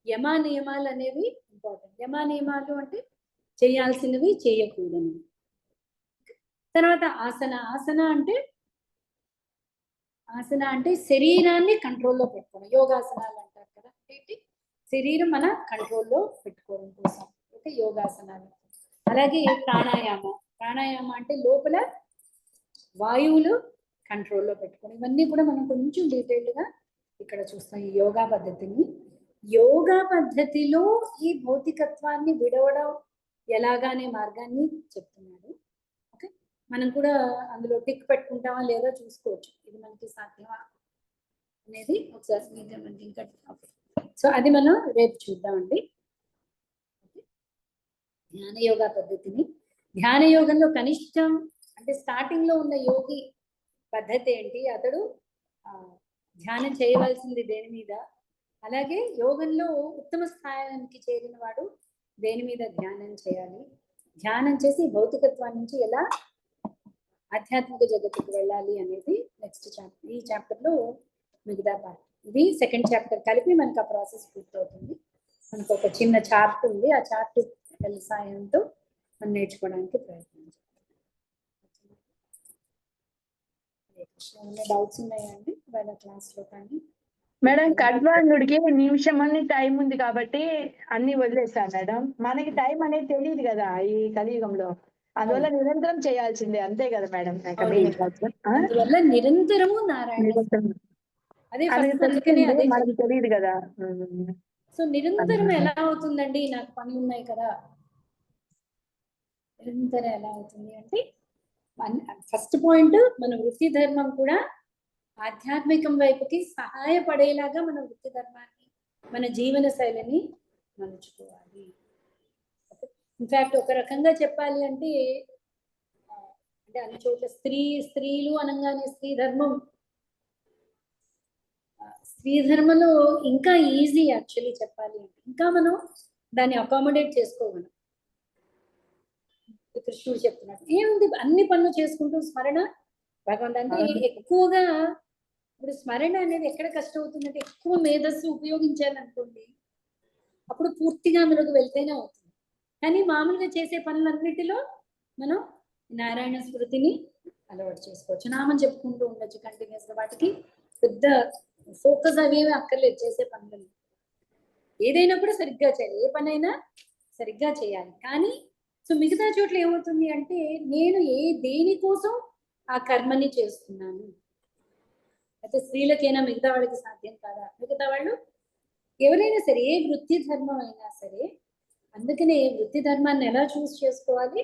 యమ నియమాలు అనేవి ఇంపార్టెంట్. యమ నియమాలు అంటే చేయాల్సినవి, చేయకూడనివి. తర్వాత ఆసన. ఆసన అంటే శరీరాన్ని కంట్రోల్లో పెట్టుకోవడం. యోగాసనాలు అంటారు కదా, ఏంటి శరీరం మన కంట్రోల్లో పెట్టుకోవడం కోసం ఓకే యోగాసనాలు. అలాగే ప్రాణాయామ అంటే లోపల వాయువులు కంట్రోల్లో పెట్టుకోవడం. ఇవన్నీ కూడా మనం కొంచెం డీటెయిల్డ్గా ఇక్కడ చూస్తాం ఈ యోగా పద్ధతిని. యోగా పద్ధతిలో ఈ భౌతికత్వాన్ని విడవడం ఎలాగానే మార్గాన్ని చెప్తున్నాడు. ఓకే, మనం కూడా అందులో టిక్ పెట్టుకుంటామా లేదా చూసుకోవచ్చు, ఇది మనకి సాధ్యమా అనేది ఒకసారి ఇంకా. సో అది మనం రేపు చూద్దామండి. ధ్యాన యోగా పద్ధతిని. ధ్యాన యోగంలో కనిష్టం అంటే స్టార్టింగ్ లో ఉన్న యోగి పద్ధతి ఏంటి, అతడు ధ్యానం చేయవలసింది దేని మీద, అలాగే యోగంలో ఉత్తమ స్థాయికి చేరిన వాడు దేని మీద ధ్యానం చేయాలి, ధ్యానం చేసి భౌతికత్వం నుంచి ఎలా ఆధ్యాత్మిక జగత్తుకు వెళ్ళాలి అనేది నెక్స్ట్ చాప్టర్. ఈ చాప్టర్ లో మిగతా పార్ట్. ఇది సెకండ్ చాప్టర్ కలిపి మనకు ఆ ప్రాసెస్ పూర్తవుతుంది. మనకు ఒక చిన్న చార్ట్ ఉంది, ఆ చార్ట్ సాయంతో మనం నేర్చుకోవడానికి ప్రయత్నించాలి. డౌట్స్ ఉన్నాయండి వాళ్ళ క్లాస్ లో? కానీ మేడం ఖడ్వాంగుడికి నిమిషం అన్ని టైం ఉంది కాబట్టి అన్ని వదిలేస్తాను మేడం. మనకి టైం అనేది తెలియదు కదా ఈ కలియుగంలో, అందువల్ల నిరంతరం చేయాల్సిందే, అంతే కదా మేడం. అందువల్ల నిరంతరము నారాయణ అదే మనకి తెలియదు కదా. సో నిరంతరం ఎలా అవుతుందండి, నాకు పనులు ఉన్నాయి కదా, నిరంతరం ఎలా అవుతుంది అంటే ఫస్ట్ పాయింట్ మన వృత్తి ధర్మం కూడా ఆధ్యాత్మికం వైపుకి సహాయపడేలాగా మన వృత్తి ధర్మాన్ని, మన జీవన శైలిని మలుచుకోవాలి. ఇన్ఫాక్ట్ ఒక రకంగా చెప్పాలి అంటే అన్ని చోట్ల స్త్రీలు అనగానే స్త్రీ ధర్మంలో ఇంకా ఈజీ యాక్చువల్లీ చెప్పాలి అంటే, ఇంకా మనం దాన్ని అకామిడేట్ చేసుకోగలం. కృష్ణుడు చెప్తున్నాడు ఏముంది అన్ని పనులు చేసుకుంటూ స్మరణ భగవంతు అంటే ఎక్కువగా. ఇప్పుడు స్మరణ అనేది ఎక్కడ కష్టం అవుతుందంటే ఎక్కువ మేధస్సు ఉపయోగించాలనుకోండి, అప్పుడు పూర్తిగా అందులోకి వెళ్తేనే అవుతుంది. కానీ మామూలుగా చేసే పనులన్నిటిలో మనం నారాయణ స్మృతిని అలవాటు చేసుకోవచ్చు, నామం చెప్పుకుంటూ ఉండొచ్చు కంటిన్యూస్ గా. వాటికి పెద్ద ఫోకస్ అవేమి అక్కర్లేదు చేసే పనులను. ఏదైనా కూడా సరిగ్గా చేయాలి, ఏ పనైనా సరిగ్గా చేయాలి. కానీ సో మిగతా చోట్ల ఏమవుతుంది అంటే నేను దేనికోసం ఆ కర్మని చేస్తున్నాను, అయితే స్త్రీలకైనా మిగతా వాళ్ళకి సాధ్యం కాదా, మిగతా వాళ్ళు ఎవరైనా సరే ఏ వృత్తి ధర్మం అయినా సరే. అందుకనే వృత్తి ధర్మాన్ని ఎలా చూస్ చేసుకోవాలి,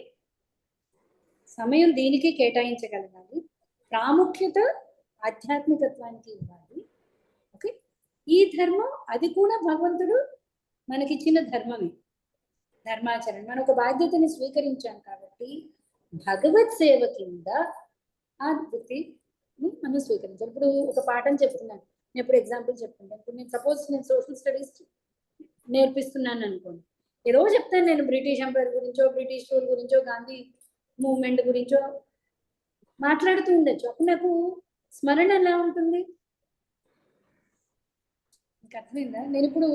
సమయం దీనికి కేటాయించగలగాలి, ప్రాముఖ్యత ఆధ్యాత్మికత్వానికి ఇవ్వాలి. ఓకే, ఈ ధర్మం అది కూడా భగవంతుడు మనకిచ్చిన ధర్మమే, ధర్మాచరణ. మనం ఒక బాధ్యతని స్వీకరించాం కాబట్టి భగవత్ సేవ కింద ఆ వృత్తిని మనం స్వీకరించాలి. ఇప్పుడు ఒక పాఠం చెప్తున్నాను, నేను ఇప్పుడు ఎగ్జాంపుల్ చెప్తుంటాను. ఇప్పుడు నేను సపోజ్ నేను సోషల్ స్టడీస్ నేర్పిస్తున్నాను అనుకోండి, ఏదో చెప్తాను నేను బ్రిటిష్ ఎంపైర్ గురించో, బ్రిటిష్ రూల్ గురించో, గాంధీ మూవ్మెంట్ గురించో మాట్లాడుతూ ఉండొచ్చు. అప్పుడు నాకు స్మరణ ఎలా ఉంటుంది, మీకు అర్థమైందా? నేను ఇప్పుడు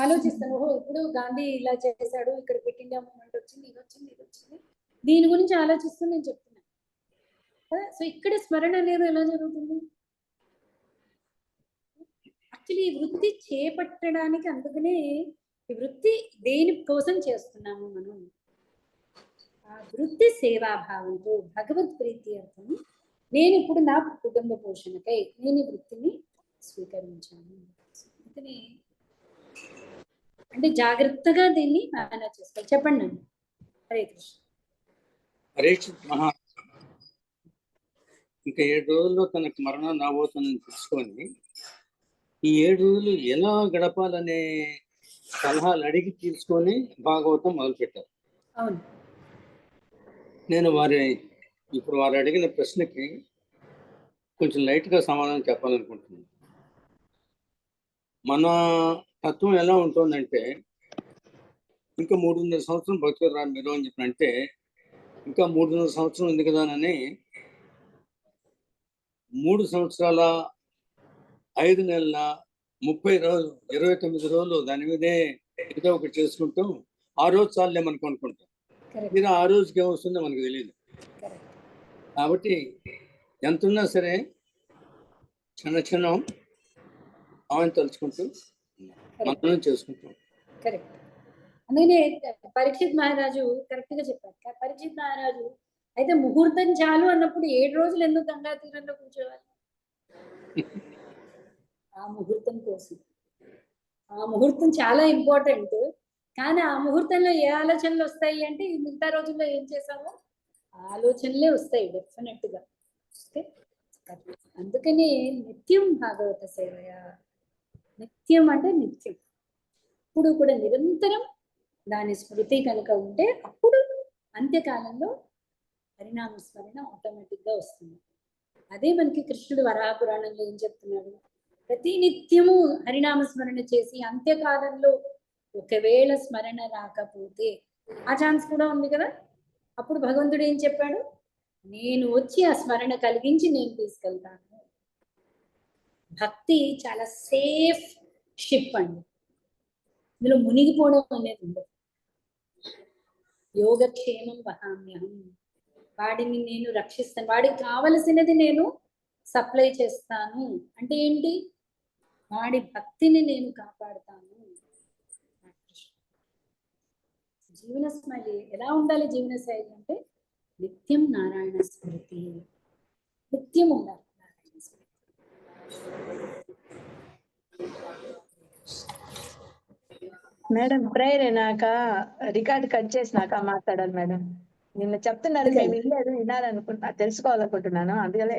ఆలోచిస్తాను, ఓహో ఇప్పుడు గాంధీ ఇలా చేశాడు, ఇక్కడ క్విట్ ఇండియా మూవ్మెంట్ వచ్చింది, ఇది వచ్చింది, దీని గురించి ఆలోచిస్తూ నేను చెప్తున్నాను. సో ఇక్కడ స్మరణ అనేది ఎలా జరుగుతుంది? యాక్చువల్లీ ఈ వృత్తి చేపట్టడానికి, అందుకనే ఈ వృత్తి దేని కోసం చేస్తున్నాము మనం? ఆ వృత్తి సేవాభావంతో భగవత్ ప్రీతి అర్థం నేను ఇప్పుడు నా కుటుంబ పోషణకై నేను ఈ వృత్తిని స్వీకరించాను. అందుకని అంటే జాగ్రత్తగా దీన్ని మేనేజ్ చేసుకోవాలి. చెప్పండి అండి. హరే కృష్ణ. పరీక్షిత్ మహా ఇంకా 7 రోజుల్లో తనకు మరణం రాబోతుందని తెలుసుకొని ఈ 7 రోజులు ఎలా గడపాలనే సలహాలు అడిగి తీసుకొని భాగవతం మొదలుపెట్టారు. అవును. నేను ఇప్పుడు వారు అడిగిన ప్రశ్నకి కొంచెం లైట్గా సమాధానం చెప్పాలనుకుంటున్నాను. మన తత్వం ఎలా ఉంటుందంటే ఇంకా 3.5 సంవత్సరం బతుకురా మీరు అని చెప్పినంటే ఇంకా 3.5 సంవత్సరం ఉంది కదా అని 3 సంవత్సరాల 5 నెలల 30 రోజులు 29 రోజులు దాని మీదే ఏదో ఒకటి చేసుకుంటూ ఆ రోజు చాలులే మనకు అనుకుంటాం. మీరు ఆ రోజుకి ఏమొస్తుందో మనకు తెలియదు. కాబట్టి ఎంత ఉన్నా సరే చిన్న చిన్న ఆమెను తలుచుకుంటూ మనం చేసుకుంటాం. కరెక్ట్. అందుకనే పరీక్షిత్ మహారాజు కరెక్ట్ గా చెప్పారు. పరీక్షిత్ మహారాజు అయితే ముహూర్తం చాలు అన్నప్పుడు 7 రోజులు ఎందుకు గంగా తీరంలో కూర్చోవాలి? ఆ ముహూర్తం కోసం. ఆ ముహూర్తం చాలా ఇంపార్టెంట్. కానీ ఆ ముహూర్తంలో ఏ ఆలోచనలు వస్తాయి అంటే ఈ మిగతా రోజుల్లో ఏం చేసామో ఆలోచనలే వస్తాయి డెఫినెట్ గా. ఓకే, అందుకని నిత్యం భాగవత సేవయ. నిత్యం అంటే నిత్యం, ఇప్పుడు కూడా నిరంతరం దాని స్మృతి కనుక ఉంటే అప్పుడు అంత్యకాలంలో హరినామ స్మరణ ఆటోమేటిక్ గా వస్తుంది. అదే మనకి కృష్ణుడు వరాహ పురాణంలో ఏం చెప్తున్నాడు? ప్రతి నిత్యము హరినామ స్మరణ చేసి అంత్యకాలంలో ఒకవేళ స్మరణ రాకపోతే ఆ ఛాన్స్ కూడా ఉంది కదా. అప్పుడు భగవంతుడు ఏం చెప్పాడు? నేను వచ్చి ఆ స్మరణ కలిగించి నేను తీసుకెళ్తాను. భక్తి చాలా సేఫ్ షిప్ అండి. ఇందులో మునిగిపోవడం అనేది ఉండదు. యోగక్షేమం వహామ్యహం. వాడిని నేను రక్షిస్తాను, వాడికి కావలసినది నేను సప్లై చేస్తాను. అంటే ఏంటి? వాడి భక్తిని నేను కాపాడుతాను. జీవన శైలి ఎలా ఉండాలి? జీవన శైలి అంటే నిత్యం నారాయణ స్మృతి, నిత్యం ఉండాలి నారాయణ స్మృతి. మేడం ప్రేయర్ అయినాక రికార్డ్ కట్ చేసినాక మాట్లాడాలి మేడం. నిన్న చెప్తున్నారు, మేము వినలేదు, వినాలనుకుంటా, తెలుసుకోవాలనుకుంటున్నాను. అందుకనే